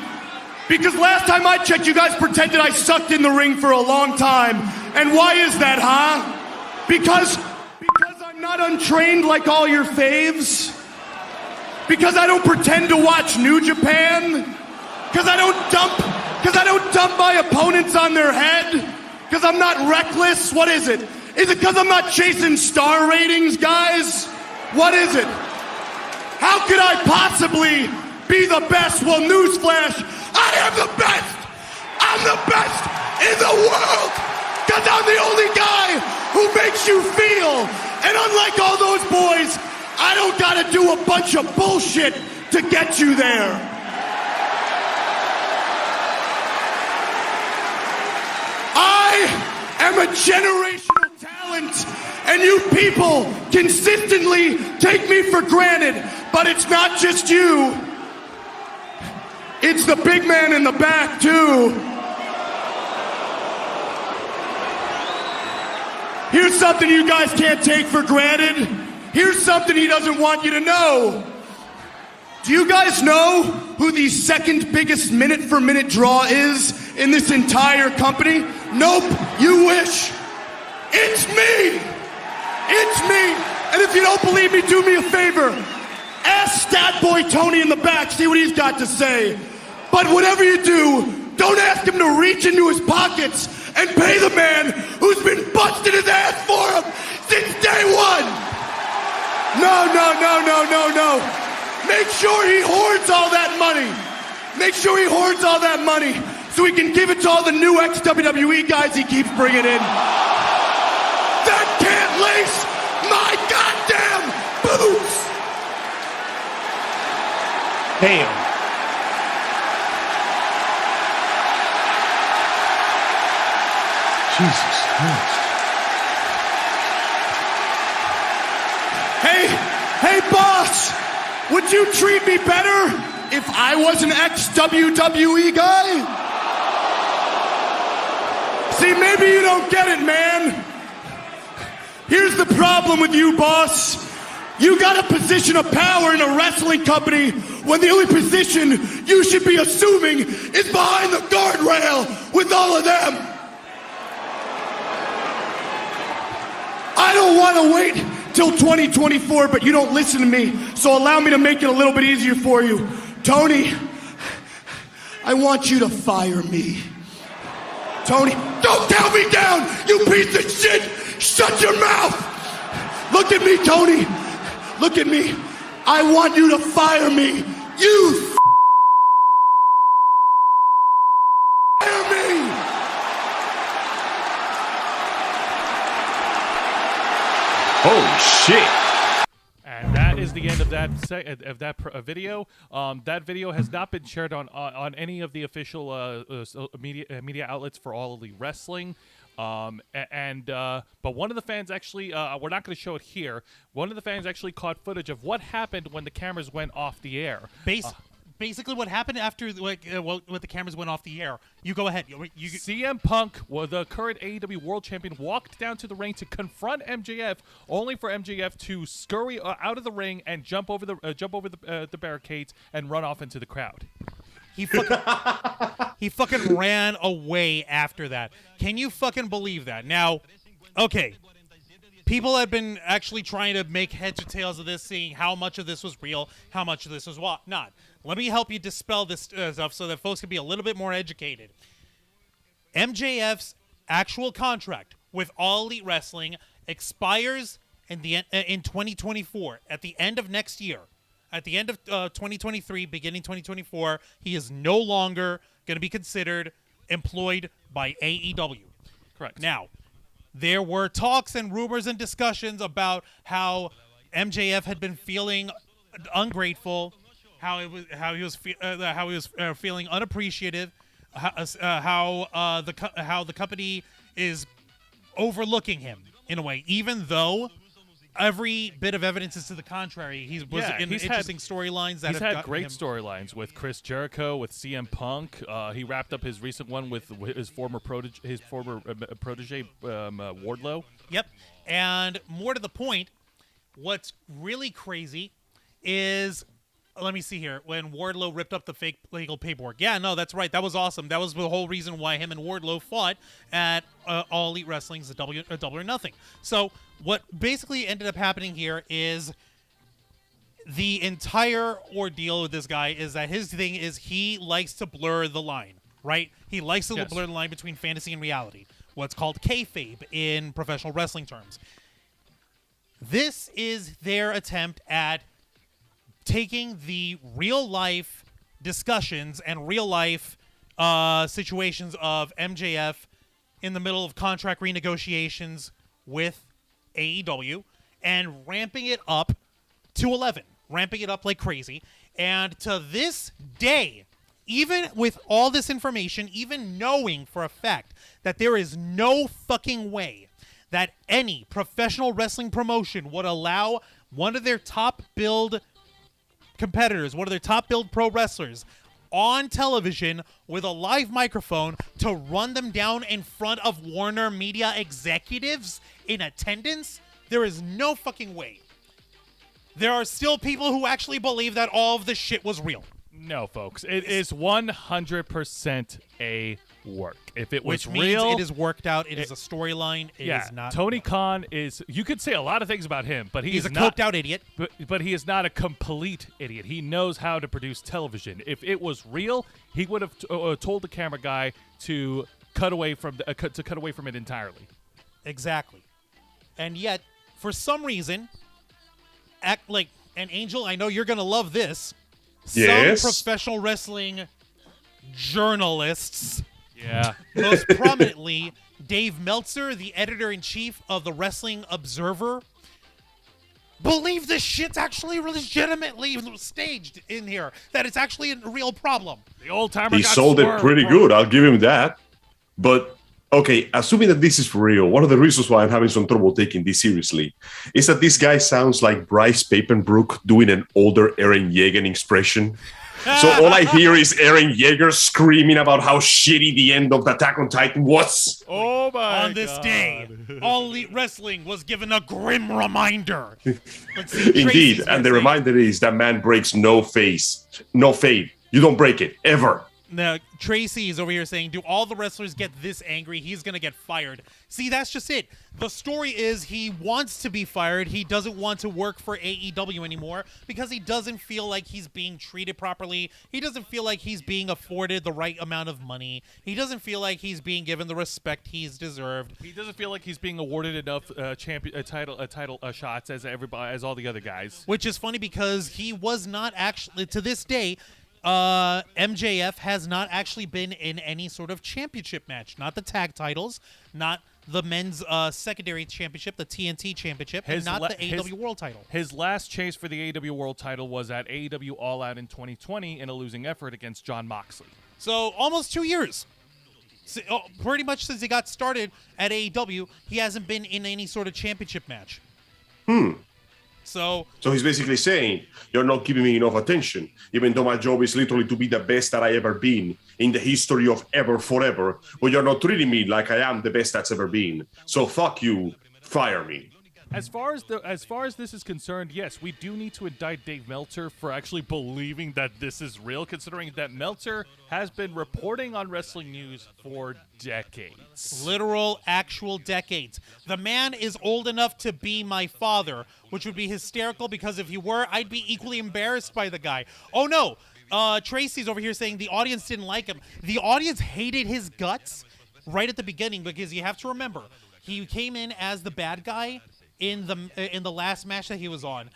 Speaker 4: Because last time I checked, you guys pretended I sucked in the ring for a long time. And why is that, huh? Because I'm not untrained like all your faves? Because I don't pretend to watch New Japan? Because I don't dump Because I don't dump my opponents on their head? Because I'm not reckless? What is it? Is it because I'm not chasing star ratings, guys? What is it? How could I possibly be the best? Well, newsflash, I am the best! I'm the best in the world! Because I'm the only guy who makes you feel. And unlike all those boys, I don't gotta do a bunch of bullshit to get you there. I am a generational talent, and you people consistently take me for granted. But it's not just you. It's the big man in the back, too. Here's something you guys can't take for granted. Here's something he doesn't want you to know. Do you guys know who the second biggest minute-for-minute draw is in this entire company? Nope, you wish. It's me! It's me! And if you don't believe me, do me a favor. Ask Stat Boy Tony in the back, see what he's got to say. But whatever you do, don't ask him to reach into his pockets and pay the man who's been busting his ass for him since day one. No. Make sure he hoards all that money. Make sure he hoards all that money so he can give it to all the new ex-WWE guys he keeps bringing in. That can't lace my goddamn boots.
Speaker 3: Damn. Jesus Christ.
Speaker 4: Hey, boss! Would you treat me better if I was an ex-WWE guy? See, maybe you don't get it, man. Here's the problem with you, boss. You got a position of power in a wrestling company when the only position you should be assuming is behind the guardrail with all of them. I don't want to wait till 2024, but you don't listen to me, so allow me to make it a little bit easier for you. Tony, I want you to fire me. Tony, don't count me down, you piece of shit! Shut your mouth! Look at me, Tony. Look at me. I want you to fire me. You fire me!
Speaker 3: Holy shit.
Speaker 1: And that is the end of that video. That video has not been shared on any of the official media outlets for All Elite Wrestling. But one of the fans actually, we're not going to show it here. One of the fans actually caught footage of what happened when the cameras went off the air.
Speaker 2: Basically, what happened after when the cameras went off the air? You go ahead.
Speaker 1: CM Punk, the current AEW World Champion, walked down to the ring to confront MJF, only for MJF to scurry out of the ring and jump over the barricades and run off into the crowd.
Speaker 2: He fucking ran away after that. Can you fucking believe that? Now, okay. People have been actually trying to make heads or tails of this, seeing how much of this was real, how much of this was not. Let me help you dispel this stuff so that folks can be a little bit more educated. MJF's actual contract with All Elite Wrestling expires in 2024, at the end of next year. At the end of 2023, beginning 2024, he is no longer going to be considered employed by AEW.
Speaker 1: Correct.
Speaker 2: Now, there were talks and rumors and discussions about how MJF had been feeling ungrateful, how he was feeling unappreciative, how the company is overlooking him in a way, even though every bit of evidence is to the contrary. He was in interesting storylines that
Speaker 1: he's
Speaker 2: have
Speaker 1: had great
Speaker 2: him.
Speaker 1: storylines with Chris Jericho, with CM Punk. He wrapped up his recent one with his former protege, Wardlow.
Speaker 2: Yep. And more to the point, what's really crazy is, let me see here, when Wardlow ripped up the fake legal paperwork. Yeah, no, that's right. That was awesome. That was the whole reason why him and Wardlow fought at All Elite Wrestling's Double or Nothing. So what basically ended up happening here is the entire ordeal with this guy is that his thing is he likes to blur the line, right? He likes to
Speaker 1: Yes.
Speaker 2: blur the line between fantasy and reality. What's called kayfabe in professional wrestling terms. This is their attempt at taking the real life discussions and real life situations of MJF in the middle of contract renegotiations with AEW and ramping it up to 11, ramping it up like crazy. And to this day, even with all this information, even knowing for a fact that there is no fucking way that any professional wrestling promotion would allow one of their top billed competitors, one of their top billed pro wrestlers on television with a live microphone to run them down in front of Warner Media executives in attendance, there is no fucking way. There are still people who actually believe that all of this shit was real.
Speaker 1: No, folks. It is 100% a work. If it was
Speaker 2: Which means
Speaker 1: real,
Speaker 2: it is worked out. It is a storyline. It is not.
Speaker 1: Tony Khan is. You could say a lot of things about him, but
Speaker 2: He's a
Speaker 1: not,
Speaker 2: coked out idiot.
Speaker 1: But he is not a complete idiot. He knows how to produce television. If it was real, he would have told the camera guy to cut away from it entirely.
Speaker 2: Exactly. And yet, for some reason, act like an Angel. I know you're gonna love this.
Speaker 3: Yes.
Speaker 2: Some professional wrestling journalists,
Speaker 1: Yeah.
Speaker 2: most prominently Dave Meltzer, the editor-in-chief of the Wrestling Observer, believe this shit's actually legitimately staged in here, that it's actually a real problem.
Speaker 1: The old timer.
Speaker 3: He
Speaker 1: got
Speaker 3: sold it
Speaker 1: swerved,
Speaker 3: pretty
Speaker 1: bro.
Speaker 3: good. I'll give him that. But okay, assuming that this is real, one of the reasons why I'm having some trouble taking this seriously is that this guy sounds like Bryce Papenbrook doing an older Eren Yeager expression. So all I hear is Eren Yeager screaming about how shitty the end of Attack on Titan was.
Speaker 1: Oh my
Speaker 2: On this
Speaker 1: God.
Speaker 2: day, All Elite Wrestling was given a grim reminder. Let's see,
Speaker 3: Indeed,
Speaker 2: Tracy's
Speaker 3: and the
Speaker 2: here saying-
Speaker 3: reminder is that man breaks no fade. You don't break it, ever.
Speaker 2: Now, Tracy is over here saying, do all the wrestlers get this angry? He's going to get fired. See, that's just it. The story is he wants to be fired. He doesn't want to work for AEW anymore because he doesn't feel like he's being treated properly. He doesn't feel like he's being afforded the right amount of money. He doesn't feel like he's being given the respect he's deserved.
Speaker 1: He doesn't feel like he's being awarded enough title shots as all the other guys.
Speaker 2: Which is funny because he was not actually, to this day, MJF has not actually been in any sort of championship match. Not the tag titles, not the men's secondary championship, the TNT championship, and not the AEW World title.
Speaker 1: His last chase for the AEW World title was at AEW All Out in 2020 in a losing effort against Jon Moxley.
Speaker 2: So almost 2 years. Pretty much since he got started at AEW, he hasn't been in any sort of championship match. So
Speaker 3: So he's basically saying, you're not giving me enough attention, even though my job is literally to be the best that I ever been in the history of ever forever, but you're not treating me like I am the best that's ever been. So fuck you, fire me.
Speaker 1: As far as this is concerned, yes, we do need to indict Dave Meltzer for actually believing that this is real, considering that Meltzer has been reporting on wrestling news for decades.
Speaker 2: literal, actual decades. The man is old enough to be my father, which would be hysterical because if he were, I'd be equally embarrassed by the guy. Oh no, Tracy's over here saying the audience didn't like him. The audience hated his guts right at the beginning because you have to remember, he came in as the bad guy in the last match that he was on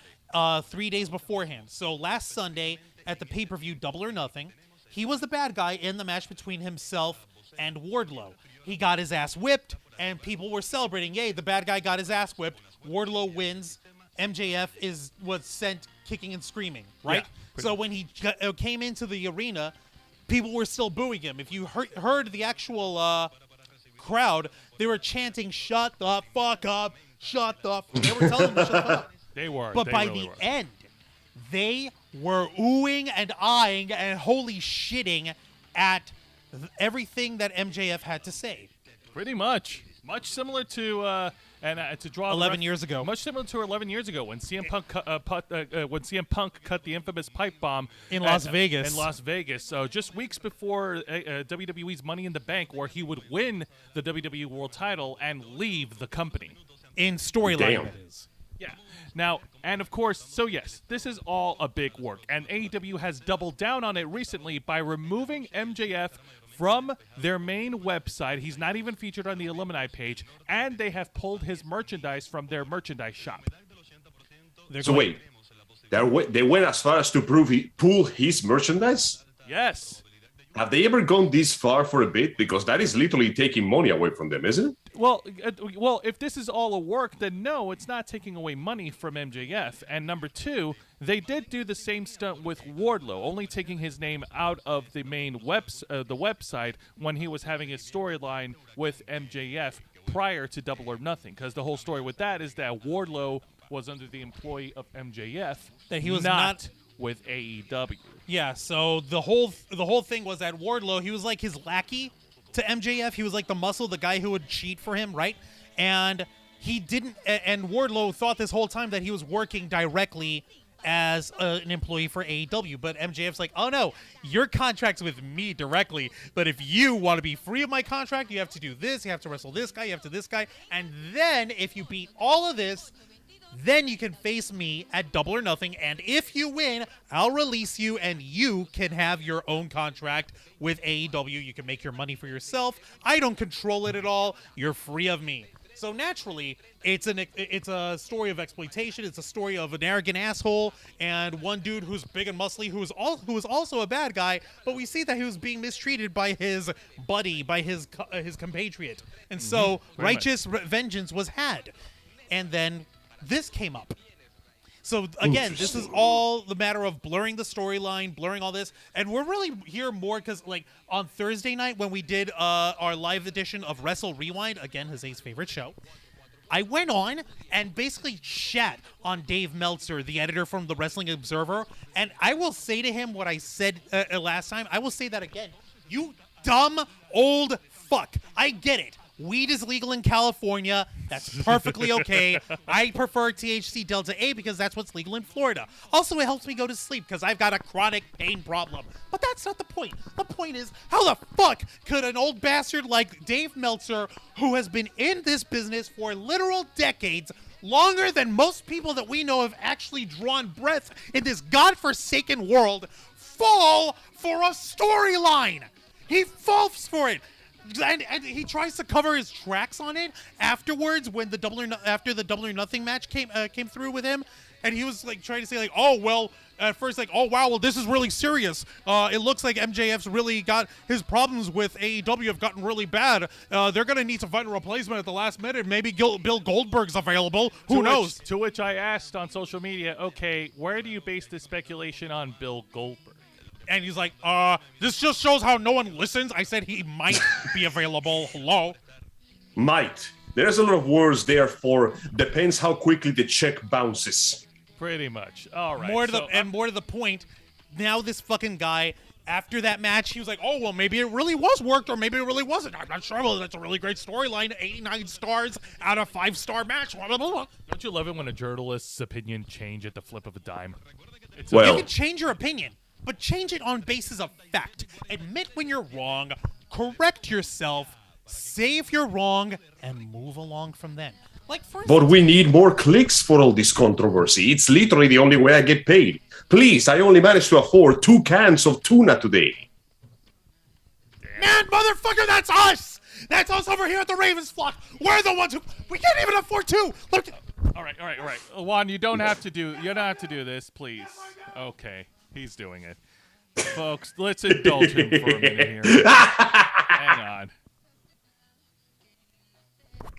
Speaker 2: 3 days beforehand. So last Sunday at the pay-per-view Double or Nothing, he was the bad guy in the match between himself and Wardlow. He got his ass whipped, and people were celebrating. Yay, the bad guy got his ass whipped. Wardlow wins. MJF was sent kicking and screaming, right?
Speaker 1: Yeah.
Speaker 2: So when he came into the arena, people were still booing him. If you heard the actual crowd, they were chanting, "Shut the fuck up, shut the f-" They were telling him to shut the fuck up.
Speaker 1: They were.
Speaker 2: But
Speaker 1: they
Speaker 2: by
Speaker 1: really
Speaker 2: the
Speaker 1: were.
Speaker 2: end, they were oohing and eyeing and holy shitting at everything that MJF had to say.
Speaker 1: Pretty much similar to to draw
Speaker 2: 11 years ago.
Speaker 1: Much similar to 11 years ago when CM Punk cut the infamous pipe bomb
Speaker 2: In Las Vegas.
Speaker 1: In Las Vegas. So just weeks before WWE's Money in the Bank, where he would win the WWE World Title and leave the company.
Speaker 2: In storyline,
Speaker 3: Damn.
Speaker 2: that is.
Speaker 1: Yeah. Now, and of course, so yes, this is all a big work, and AEW has doubled down on it recently by removing MJF from their main website. He's not even featured on the alumni page, and they have pulled his merchandise from their merchandise shop.
Speaker 3: So wait, they went as far as to pull his merchandise?
Speaker 1: Yes.
Speaker 3: Have they ever gone this far for a bit? Because that is literally taking money away from them, isn't it?
Speaker 1: Well, if this is all a work, then no, it's not taking away money from MJF. And number two, they did do the same stunt with Wardlow, only taking his name out of the main the website when he was having his storyline with MJF prior to Double or Nothing. Because the whole story with that is that Wardlow was under the employ of MJF,
Speaker 2: That he was
Speaker 1: not with AEW.
Speaker 2: Yeah, so the whole thing was that Wardlow, he was like his lackey to MJF. He was like the muscle, the guy who would cheat for him, right? And he didn't. And Wardlow thought this whole time that he was working directly as an employee for AEW. But MJF's like, oh no, your contract's with me directly. But if you want to be free of my contract, you have to do this. You have to wrestle this guy. You have to this guy. And then if you beat all of this, then you can face me at Double or Nothing, and if you win, I'll release you, and you can have your own contract with AEW. You can make your money for yourself. I don't control it at all. You're free of me. So naturally, it's a story of exploitation. It's a story of an arrogant asshole and one dude who's big and muscly, who was also a bad guy. But we see that he was being mistreated by his buddy, by his compatriot, and so righteous vengeance was had, and then this came up. So again, this is all the matter of blurring the storyline, blurring all this, and we're really here more because, like, on Thursday night when we did our live edition of Wrestle Rewind, again, Jose's favorite show, I went on and basically shat on Dave Meltzer, the editor from the Wrestling Observer, and I will say to him what I said last time. I will say that again. You dumb old fuck. I get it. Weed is legal in California. That's perfectly okay. I prefer THC Delta 8 because that's what's legal in Florida. Also, it helps me go to sleep because I've got a chronic pain problem. But that's not the point. The point is, how the fuck could an old bastard like Dave Meltzer, who has been in this business for literal decades, longer than most people that we know have actually drawn breath in this godforsaken world, fall for a storyline? He falls for it. And he tries to cover his tracks on it afterwards when after the Double or Nothing match came through with him, and he was like trying to say like, oh well, at first like, oh wow, well this is really serious. It looks like MJF's really got his problems with AEW have gotten really bad. They're gonna need to find a replacement at the last minute. Maybe Bill Goldberg's available. Who knows?
Speaker 1: To which I asked on social media, okay, where do you base this speculation on Bill Goldberg?
Speaker 2: And he's like, this just shows how no one listens. I said he might be available. Hello?
Speaker 3: Might. There's a lot of words there for depends how quickly the check bounces.
Speaker 1: Pretty much. All right.
Speaker 2: More to the point, now this fucking guy, after that match, he was like, oh, well, maybe it really was worked or maybe it really wasn't. I'm not sure. Well, that's a really great storyline. 89 stars out of 5-star match. Blah, blah, blah.
Speaker 1: Don't you love it when a journalist's opinion change at the flip of a dime?
Speaker 3: Well,
Speaker 2: you can change your opinion, but change it on basis of fact. Admit when you're wrong, correct yourself, say if you're wrong, and move along from then. Like, for
Speaker 3: but we need more clicks for all this controversy. It's literally the only way I get paid. Please, I only managed to afford 2 cans of tuna today.
Speaker 2: Man, motherfucker, that's us! That's us over here at the Ravens flock. We're the ones who... We can't even afford 2! Look...
Speaker 1: All right. Juan, you don't have to do this, please. Okay. He's doing it. Folks, let's indulge him for a minute here. Hang on.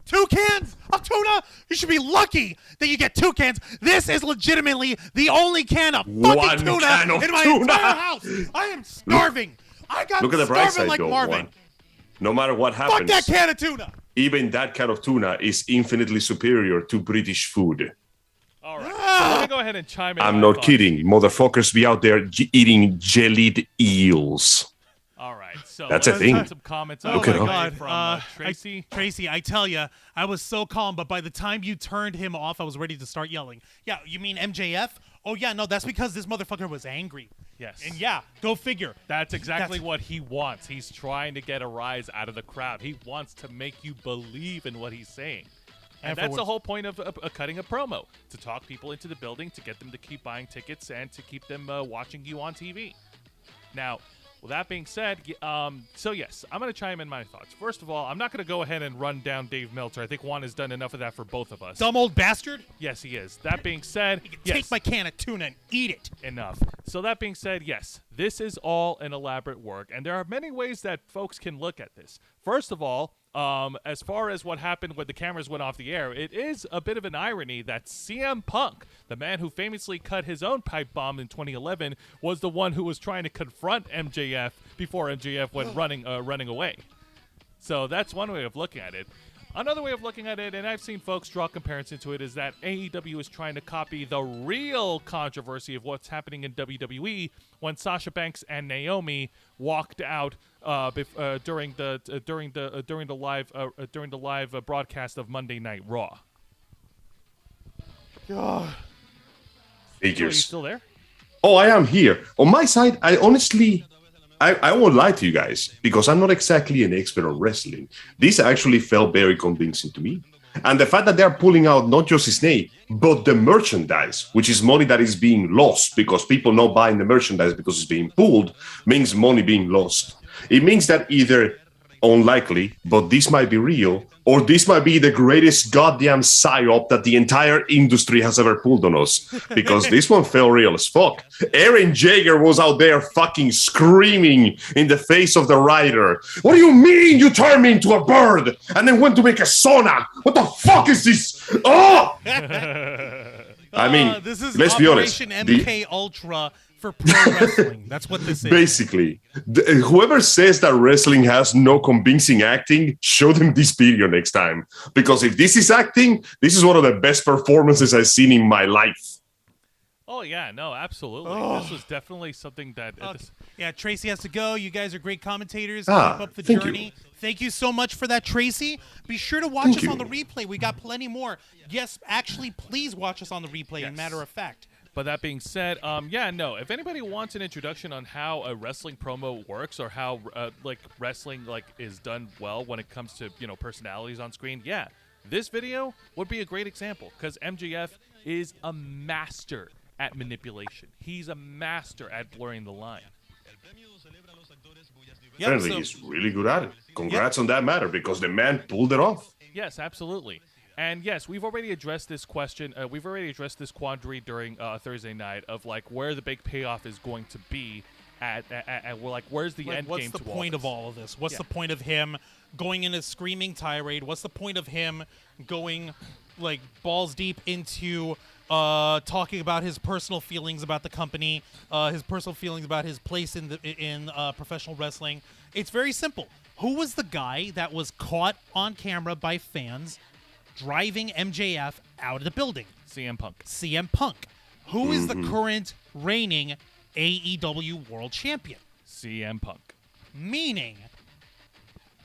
Speaker 2: 2 cans of tuna? You should be lucky that you get 2 cans. This is legitimately the only can of fucking tuna in my entire house. I am starving. I got
Speaker 3: Look at the bright
Speaker 2: starving
Speaker 3: side,
Speaker 2: like
Speaker 3: though,
Speaker 2: Marvin.
Speaker 3: Juan. No matter what happens,
Speaker 2: Fuck that can of tuna.
Speaker 3: Even that can of tuna is infinitely superior to British food.
Speaker 1: All right. So let me go ahead and chime in.
Speaker 3: I'm not kidding. Motherfuckers be out there eating jellied eels.
Speaker 1: All right. So
Speaker 3: that's a thing.
Speaker 1: Some comments
Speaker 3: Look it up.
Speaker 1: from Tracy.
Speaker 2: Tracy, I tell you, I was so calm, but by the time you turned him off, I was ready to start yelling. Yeah, you mean MJF? Oh, yeah, no, that's because this motherfucker was angry.
Speaker 1: Yes.
Speaker 2: And yeah, go figure.
Speaker 1: That's exactly what he wants. He's trying to get a rise out of the crowd. He wants to make you believe in what he's saying. And that's the whole point of cutting a promo, to talk people into the building, to get them to keep buying tickets, and to keep them watching you on TV. Now, Well, that being said, so yes, I'm going to chime in my thoughts. First of all, I'm not going to go ahead and run down Dave Meltzer. I think Juan has done enough of that for both of us.
Speaker 2: Dumb old bastard.
Speaker 1: Yes, he is. That being said, yes.
Speaker 2: Take my can of tuna and eat it.
Speaker 1: Enough. So that being said, yes, this is all an elaborate work, and there are many ways that folks can look at this. First of all, as far as what happened when the cameras went off the air, it is a bit of an irony that CM Punk, the man who famously cut his own pipe bomb in 2011, was the one who was trying to confront MJF before MJF went running away. So that's one way of looking at it. Another way of looking at it, and I've seen folks draw comparison to it, is that AEW is trying to copy the real controversy of what's happening in WWE when Sasha Banks and Naomi walked out during the live broadcast of Monday Night Raw.
Speaker 2: God.
Speaker 1: Are you
Speaker 3: Figures.
Speaker 1: still there?
Speaker 3: Oh, I am here. On my side, I honestly, I won't lie to you guys, because I'm not exactly an expert on wrestling. This actually felt very convincing to me. And the fact that they're pulling out not just his name, but the merchandise, which is money that is being lost because people not buying the merchandise because it's being pulled, means money being lost. It means that either, unlikely, but this might be real, or this might be the greatest goddamn psyop that the entire industry has ever pulled on us. Because this one felt real as fuck. Aaron Jaeger was out there fucking screaming in the face of the writer. What do you mean you turned me into a bird and then went to make a sauna? What the fuck is this? Oh! I mean,
Speaker 2: this is
Speaker 3: let's be honest.
Speaker 2: Operation MK Ultra for pro wrestling. That's what this is.
Speaker 3: Basically, whoever says that wrestling has no convincing acting, show them this video next time. Because if this is acting, this is one of the best performances I've seen in my life.
Speaker 1: Oh, yeah, no, absolutely. This was definitely something that...
Speaker 2: Yeah, Tracy has to go. You guys are great commentators. Keep up the
Speaker 3: thank
Speaker 2: journey.
Speaker 3: you.
Speaker 2: Thank you so much for that, Tracy. Be sure to watch us on the replay. We got plenty more. Yes, actually, please watch us on the replay,
Speaker 1: Yes.
Speaker 2: matter of fact.
Speaker 1: But that being said, if anybody wants an introduction on how a wrestling promo works or how wrestling is done well when it comes to personalities on screen, this video would be a great example because MJF is a master at manipulation. He's a master at blurring the line.
Speaker 3: Apparently, he's really good at it. Congrats on that matter, because the man pulled it off.
Speaker 1: Yes, absolutely. And yes, we've already addressed this question. We've already addressed this quandary during Thursday night of where the big payoff is going to be at where's the end game to all
Speaker 2: What's the point of all of this? What's the point of him going in a screaming tirade? What's the point of him going balls deep into talking about his personal feelings about the company, his personal feelings about his place in professional wrestling? It's very simple. Who was the guy that was caught on camera by fans driving MJF out of the building?
Speaker 1: CM Punk.
Speaker 2: CM Punk. Who is the current reigning AEW World Champion?
Speaker 1: CM Punk.
Speaker 2: Meaning,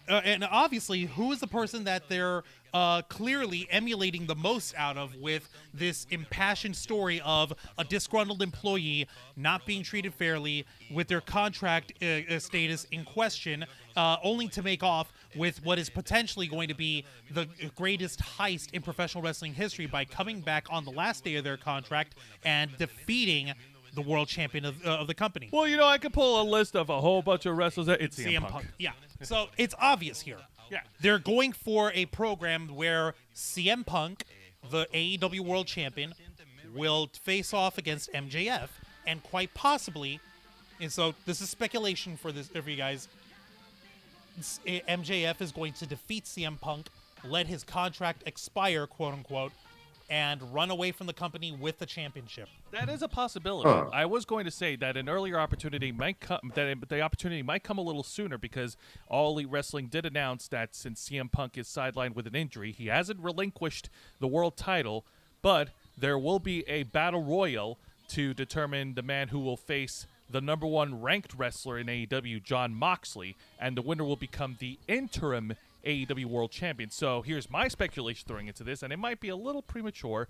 Speaker 2: and obviously, who is the person that they're clearly emulating the most out of with this impassioned story of a disgruntled employee not being treated fairly with their contract status in question, only to make off with what is potentially going to be the greatest heist in professional wrestling history by coming back on the last day of their contract and defeating the world champion of the company.
Speaker 1: Well, I could pull a list of a whole bunch of wrestlers. It's CM Punk.
Speaker 2: Yeah. So it's obvious here.
Speaker 1: Yeah.
Speaker 2: They're going for a program where CM Punk, the AEW World Champion, will face off against MJF, and quite possibly, and so this is speculation for you guys, MJF is going to defeat CM Punk, let his contract expire, quote unquote, and run away from the company with the championship.
Speaker 1: That is a possibility. I was going to say that an earlier opportunity might come. That the opportunity might come a little sooner because All Elite Wrestling did announce that since CM Punk is sidelined with an injury, he hasn't relinquished the world title, but there will be a battle royal to determine the man who will face the number one ranked wrestler in AEW, Jon Moxley, and the winner will become the interim AEW World Champion. So here's my speculation throwing into this, and it might be a little premature.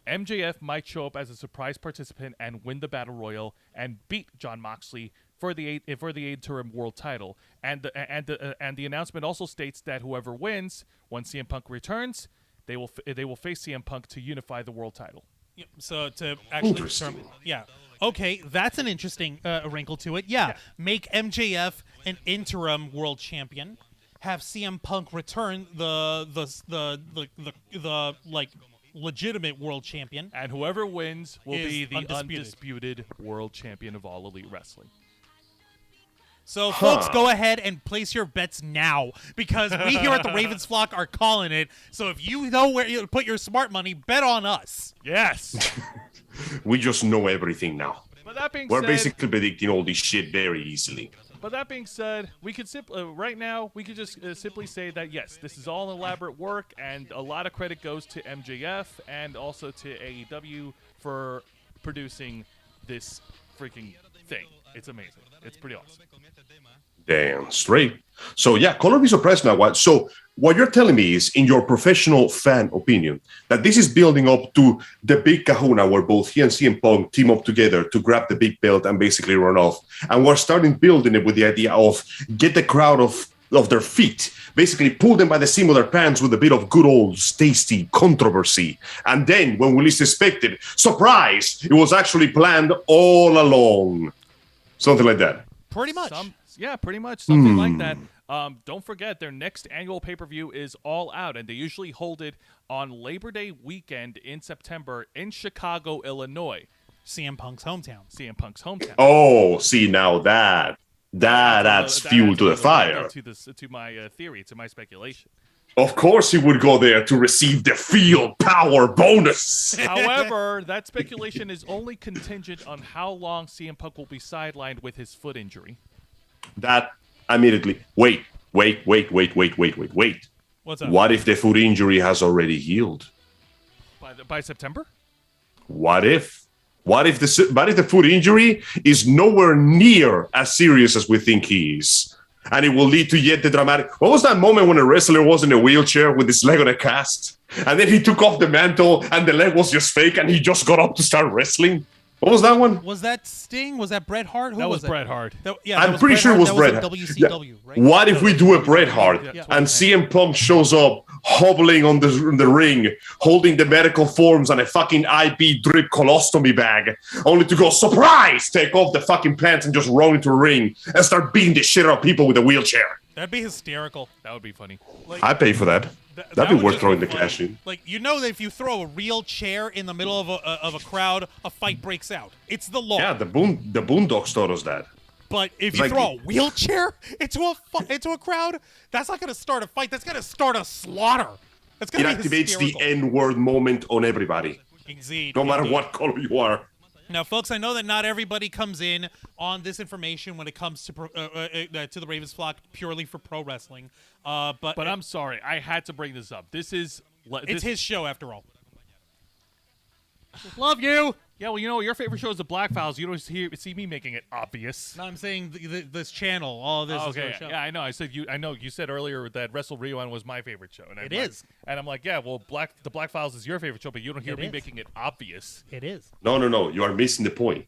Speaker 1: MJF might show up as a surprise participant and win the Battle Royal and beat Jon Moxley for the interim world title. And the announcement also states that whoever wins, when CM Punk returns, they will face CM Punk to unify the world title.
Speaker 2: Yep, so to actually
Speaker 3: Interesting.
Speaker 2: determine, yeah. Okay, that's an interesting wrinkle to it. Yeah, make MJF an interim world champion. Have CM Punk return the like legitimate world champion.
Speaker 1: And whoever wins will
Speaker 2: Is
Speaker 1: be the
Speaker 2: undisputed.
Speaker 1: undisputed world champion of all Elite Wrestling.
Speaker 2: So, folks, go ahead and place your bets now because we here at the Ravens Flock are calling it. So if you know where you put your smart money, bet on us.
Speaker 1: Yes.
Speaker 3: We just know everything now.
Speaker 1: But that being
Speaker 3: We're
Speaker 1: said,
Speaker 3: basically predicting all this shit very easily.
Speaker 1: we could right now we could just simply say that yes, this is all elaborate work, and a lot of credit goes to MJF and also to AEW for producing this freaking thing. It's amazing. It's pretty awesome.
Speaker 3: Damn straight. So yeah, color me surprised now. What? So what you're telling me is, in your professional fan opinion, that this is building up to the big kahuna where both he and CM Punk team up together to grab the big belt and basically run off. And we're starting building it with the idea of get the crowd of their feet, basically pull them by the seam of their pants with a bit of good old tasty controversy. And then when we least expected, surprise, it was actually planned all along. Something like that.
Speaker 2: Pretty much.
Speaker 1: Pretty much something like that. Don't forget, their next annual pay-per-view is All Out, and they usually hold it on Labor Day weekend in September in Chicago, Illinois.
Speaker 2: CM Punk's hometown.
Speaker 1: CM Punk's hometown.
Speaker 3: Oh, see, now that adds fuel to the fire.
Speaker 1: To my theory, to my speculation.
Speaker 3: Of course he would go there to receive the field power bonus.
Speaker 1: However, that speculation is only contingent on how long CM Punk will be sidelined with his foot injury.
Speaker 3: That immediately. Wait.
Speaker 2: What's up?
Speaker 3: What if the foot injury has already healed?
Speaker 1: By September?
Speaker 3: What if the foot injury is nowhere near as serious as we think he is? And it will lead to yet the dramatic... What was that moment when a wrestler was in a wheelchair with his leg on a cast? And then he took off the mantle and the leg was just fake and he just got up to start wrestling? What was that one?
Speaker 2: Was that Sting? Was that Bret Hart? Who
Speaker 1: That was
Speaker 2: it?
Speaker 1: Bret Hart.
Speaker 3: I'm pretty sure it was Bret Hart.
Speaker 2: WCW, right?
Speaker 3: What if we do a Bret Hart
Speaker 2: Yeah.
Speaker 3: and CM Punk shows up hobbling on the ring, holding the medical forms and a fucking IV drip colostomy bag, only to go, surprise, take off the fucking pants and just run into a ring and start beating the shit out of people with a wheelchair?
Speaker 2: That'd be hysterical.
Speaker 1: That would be funny.
Speaker 3: I pay for that.
Speaker 2: That
Speaker 3: That'd be
Speaker 2: would
Speaker 3: worth
Speaker 2: just
Speaker 3: throwing the
Speaker 2: funny.
Speaker 3: cash in.
Speaker 2: Like, you know that if you throw a real chair in the middle of a crowd, a fight breaks out. It's the law.
Speaker 3: Yeah, the Boondocks taught us that.
Speaker 2: But if
Speaker 3: It's
Speaker 2: you
Speaker 3: like-
Speaker 2: throw a wheelchair into a crowd, that's not going to start a fight. That's going to start a slaughter. That's
Speaker 3: It
Speaker 2: going to be
Speaker 3: activates the
Speaker 2: hysterical.
Speaker 3: N-word moment on everybody,
Speaker 2: Indeed.
Speaker 3: no matter
Speaker 2: indeed.
Speaker 3: what color you are.
Speaker 2: Now, folks, I know that not everybody comes in on this information when it comes to the Ravens Flock purely for pro wrestling. But
Speaker 1: But I'm sorry, I had to bring this up. It's
Speaker 2: it's his show after all.
Speaker 1: Love you. Yeah, well, you know, your favorite show is the Black Files. You don't see me making it obvious.
Speaker 2: No, I'm saying this channel, all of this.
Speaker 1: Oh,
Speaker 2: is
Speaker 1: okay,
Speaker 2: their show.
Speaker 1: yeah, I know. I know. You said earlier that Wrestle Rewind was my favorite show, and
Speaker 2: It is.
Speaker 1: And I'm like, yeah, well, the Black Files is your favorite show, but you don't hear
Speaker 2: It
Speaker 1: me
Speaker 2: is.
Speaker 1: making it obvious.
Speaker 2: It is.
Speaker 3: No, you are missing the point.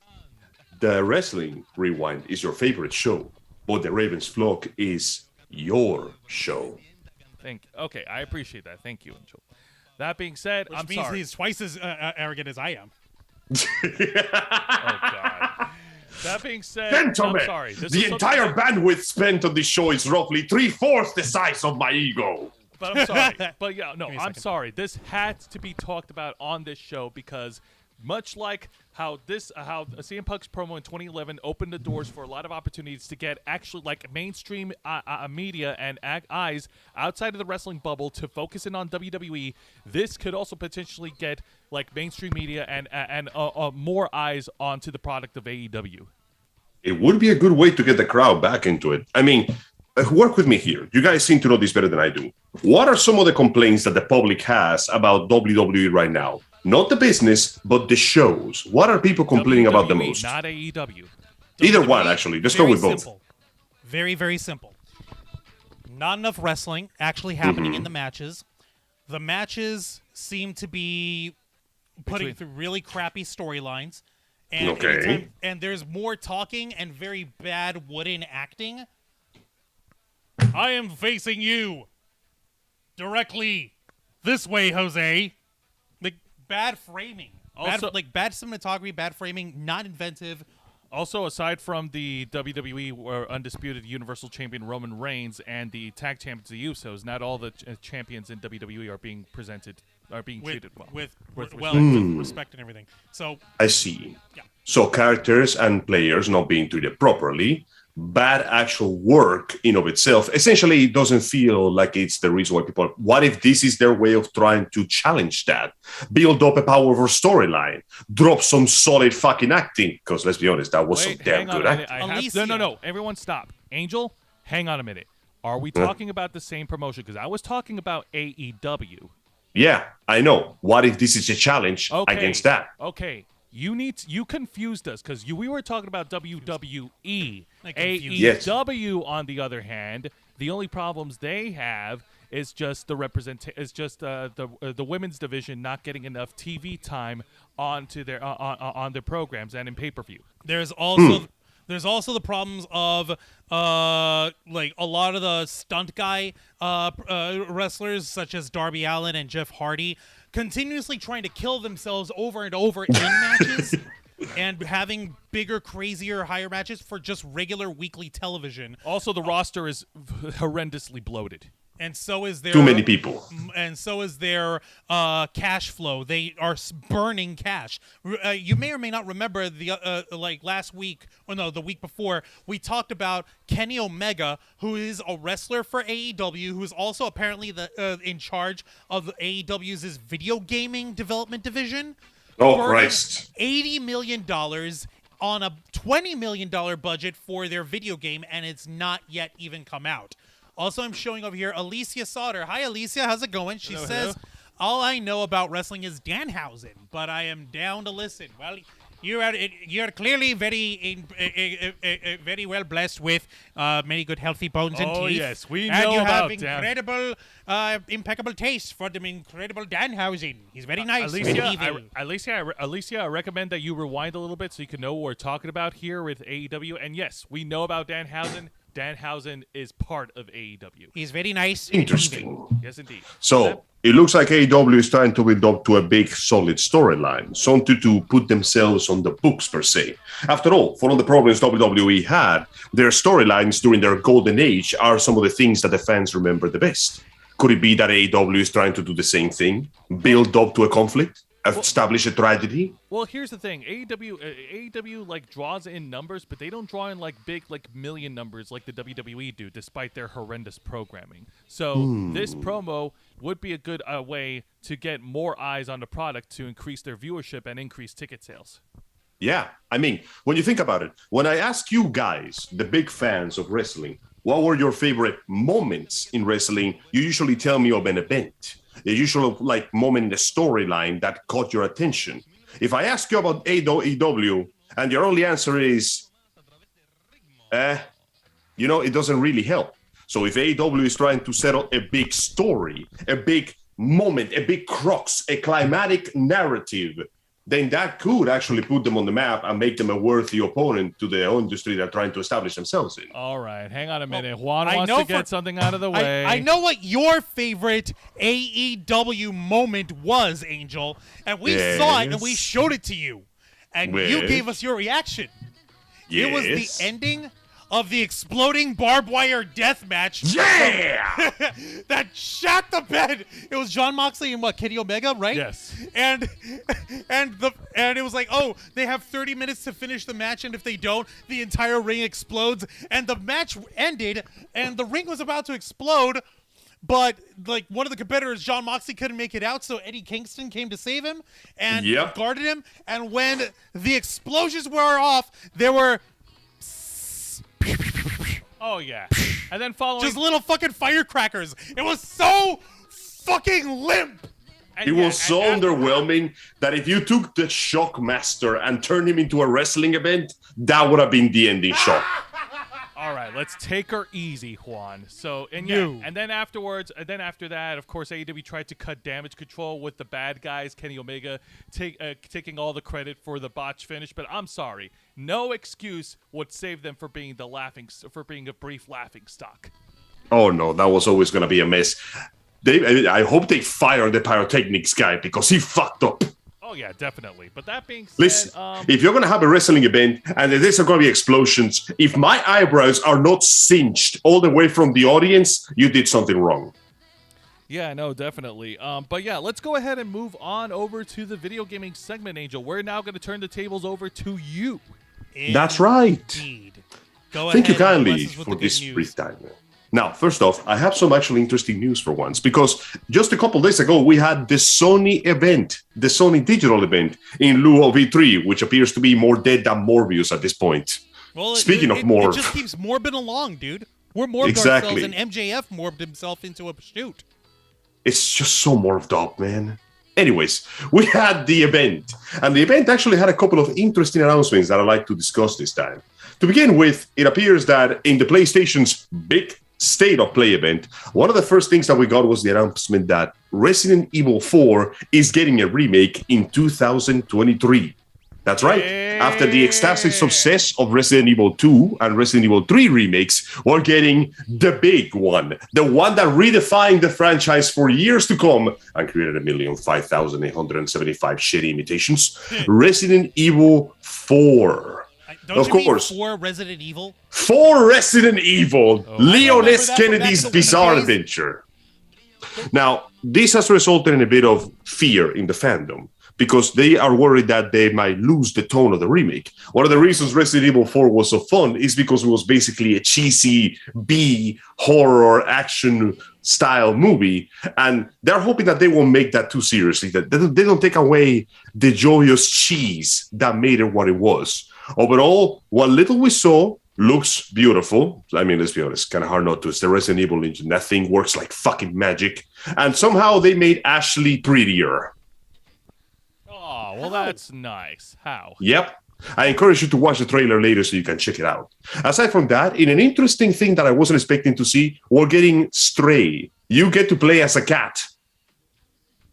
Speaker 3: The Wrestling Rewind is your favorite show, but the Ravens Flock is your show.
Speaker 1: Okay, I appreciate that. Thank you, Angel. That being said,
Speaker 2: Which
Speaker 1: I'm
Speaker 2: means
Speaker 1: sorry.
Speaker 2: he's twice as arrogant as I am.
Speaker 1: Oh God. That being said,
Speaker 3: Gentlemen,
Speaker 1: I'm sorry. This
Speaker 3: the
Speaker 1: is something
Speaker 3: entire
Speaker 1: that-
Speaker 3: bandwidth spent on this show is roughly 3/4 the size of my ego.
Speaker 1: But I'm sorry. But yeah, no,
Speaker 2: Give me a
Speaker 1: I'm
Speaker 2: second.
Speaker 1: sorry. This had to be talked about on this show because much like how CM Punk's promo in 2011 opened the doors for a lot of opportunities to get actually like mainstream media and eyes outside of the wrestling bubble to focus in on WWE, this could also potentially get like mainstream media and more eyes onto the product of AEW.
Speaker 3: It would be a good way to get the crowd back into it. I mean, work with me here. You guys seem to know this better than I do. What are some of the complaints that the public has about WWE right now? Not the business, but the shows. What are people complaining about the
Speaker 1: WWE,
Speaker 3: most?
Speaker 1: Not AEW.
Speaker 3: Either one, actually. Let's go
Speaker 2: Very
Speaker 3: with both.
Speaker 2: simple. Very, very simple. Not enough wrestling actually happening in the matches. The matches seem to be putting through really crappy storylines. And
Speaker 3: Okay.
Speaker 2: and there's more talking and very bad wooden acting. I am facing you directly this way, Jose. The bad framing
Speaker 1: Also,
Speaker 2: bad cinematography, bad framing, not inventive.
Speaker 1: Also, aside from the WWE Undisputed Universal Champion Roman Reigns and the Tag Champions the Usos, not all the champions in WWE are being treated well.
Speaker 2: With
Speaker 3: Hmm.
Speaker 2: respect and everything. So
Speaker 3: I see.
Speaker 2: Yeah.
Speaker 3: So characters and players not being treated properly, bad actual work in of itself. Essentially, it doesn't feel like it's the reason why people. What if this is their way of trying to challenge that? Build up a powerful storyline, drop some solid fucking acting. Because let's be honest, that was some damn good acting.
Speaker 1: No. Everyone stop. Angel, hang on a minute. Are we talking about the same promotion? Because I was talking about AEW.
Speaker 3: Yeah, I know. What if this is a challenge against that?
Speaker 1: Okay. You confused us because we were talking about WWE.
Speaker 3: Yes.
Speaker 1: AEW, on the other hand, the only problems they have is just the the women's division not getting enough TV time onto their on their programs and in pay-per-view.
Speaker 2: there's also the problems of like a lot of the stunt guy wrestlers such as Darby Allin and Jeff Hardy continuously trying to kill themselves over and over in matches and having bigger, crazier, higher matches for just regular weekly television.
Speaker 1: Also, the roster is horrendously bloated.
Speaker 2: And so is their
Speaker 3: Too many people.
Speaker 2: And so is their cash flow. They are burning cash. You may or may not remember the like last week, or no, the week before, we talked about Kenny Omega, who is a wrestler for AEW, who is also apparently the in charge of AEW's video gaming development division.
Speaker 3: Oh,
Speaker 2: burning
Speaker 3: Christ.
Speaker 2: $80 million on a $20 million budget for their video game, and it's not yet even come out. Also, I'm showing over here Alicia Sauter. Hi, Alicia. How's it going? She says, all I know about wrestling is Danhausen, but I am down to listen. Well, you're clearly very well blessed with many good, healthy bones and teeth.
Speaker 1: Oh, yes. We
Speaker 2: and
Speaker 1: know
Speaker 2: you
Speaker 1: about
Speaker 2: have incredible, impeccable taste for the incredible Danhausen. He's very nice. very evil.
Speaker 1: Alicia, I recommend that you rewind a little bit so you can know what we're talking about here with AEW. And yes, we know about Danhausen. Danhausen is part of AEW.
Speaker 2: He's very nice.
Speaker 3: Interesting.
Speaker 1: Yes, indeed.
Speaker 3: So it looks like AEW is trying to build up to a big, solid storyline, something to put themselves on the books per se. After all, for all the problems WWE had, their storylines during their golden age are some of the things that the fans remember the best. Could it be that AEW is trying to do the same thing, build up to a conflict, establish a tragedy?
Speaker 1: Well, here's the thing: AEW like draws in numbers, but they don't draw in like big million numbers like the WWE do, despite their horrendous programming. So this promo would be a good way to get more eyes on the product to increase their viewership and increase ticket sales.
Speaker 3: Yeah, I mean, when you think about it, when I ask you guys, the big fans of wrestling, what were your favorite moments in wrestling, you usually tell me of an event. The usual like moment in the storyline that caught your attention. If I ask you about AEW and your only answer is, it doesn't really help. So if AEW is trying to settle a big story, a big moment, a big crux, a climatic narrative, then that could actually put them on the map and make them a worthy opponent to the industry they're trying to establish themselves in.
Speaker 1: All right, hang on a minute. Juan wants to get something out of the way.
Speaker 2: I know what your favorite AEW moment was, Angel, and we saw it and we showed it to you, and you gave us your reaction.
Speaker 3: Yes.
Speaker 2: It was the ending of the exploding barbed wire death match.
Speaker 3: Yeah!
Speaker 2: That shot the bed. It was Jon Moxley and Kenny Omega, right?
Speaker 1: Yes.
Speaker 2: And it was like, oh, they have 30 minutes to finish the match, and if they don't, the entire ring explodes. And the match ended, and the ring was about to explode, but like one of the competitors, Jon Moxley, couldn't make it out, so Eddie Kingston came to save him and guarded him. And when the explosions were off, there were
Speaker 1: Oh yeah, and then following
Speaker 2: just little fucking firecrackers. It was so fucking limp.
Speaker 3: It was so underwhelming that if you took the Shockmaster and turned him into a wrestling event, that would have been the ending shot.
Speaker 1: All right, let's take her easy, Juan. So, and then after that, of course, AEW tried to cut damage control with the bad guys, Kenny Omega taking all the credit for the botch finish. But I'm sorry, no excuse would save them for being a brief laughing stock.
Speaker 3: Oh no, that was always going to be a mess. I hope they fire the pyrotechnics guy because he fucked up.
Speaker 1: Oh yeah, definitely. But that being said,
Speaker 3: Listen, if you're going to have a wrestling event and there's going to be explosions, if my eyebrows are not cinched all the way from the audience, you did something wrong.
Speaker 1: yeah, no, definitely. But yeah, let's go ahead and move on over to the video gaming segment, Angel. We're now going to turn the tables over to you.
Speaker 3: That's right.
Speaker 2: Indeed. Go
Speaker 3: Thank you
Speaker 2: ahead and bless
Speaker 3: kindly
Speaker 2: us with
Speaker 3: for
Speaker 2: the good
Speaker 3: this
Speaker 2: news.
Speaker 3: brief time. Now, first off, I have some actually interesting news for once, because just a couple days ago, we had the Sony event, the Sony digital event in lieu of E3, which appears to be more dead than Morbius at this point.
Speaker 2: Well,
Speaker 3: Speaking of
Speaker 2: it
Speaker 3: Morb.
Speaker 2: just keeps morbing along, dude. We're morbed
Speaker 3: Exactly.
Speaker 2: ourselves, and MJF morbed himself into a shoot.
Speaker 3: It's just so morphed up, man. Anyways, we had the event, and the event actually had a couple of interesting announcements that I'd like to discuss this time. To begin with, it appears that in the PlayStation's big State of Play event, one of the first things that we got was the announcement that Resident Evil 4 is getting a remake in 2023. That's right. After the ecstatic success of Resident Evil 2 and Resident Evil 3 remakes, we're getting the big one. The one that redefined the franchise for years to come and created 1,005,875 shitty imitations. Resident Evil 4.
Speaker 2: Don't
Speaker 3: Of
Speaker 2: you mean
Speaker 3: course.
Speaker 2: 4 Resident Evil?
Speaker 3: 4 Resident Evil, Leon
Speaker 2: remember
Speaker 3: S.
Speaker 2: that from
Speaker 3: Kennedy's
Speaker 2: back in the
Speaker 3: Bizarre
Speaker 2: days.
Speaker 3: Adventure. Now, this has resulted in a bit of fear in the fandom, because they are worried that they might lose the tone of the remake. One of the reasons Resident Evil 4 was so fun is because it was basically a cheesy B horror action style movie, and they're hoping that they won't make that too seriously, that they don't take away the joyous cheese that made it what it was. Overall, what little we saw looks beautiful. I mean, let's be honest, kind of hard not to. It's the Resident Evil engine. That thing works like fucking magic. And somehow they made Ashley prettier.
Speaker 1: Oh, well, that's nice. How?
Speaker 3: Yep. I encourage you to watch the trailer later so you can check it out. Aside from that, in an interesting thing that I wasn't expecting to see, we're getting Stray. You get to play as a cat.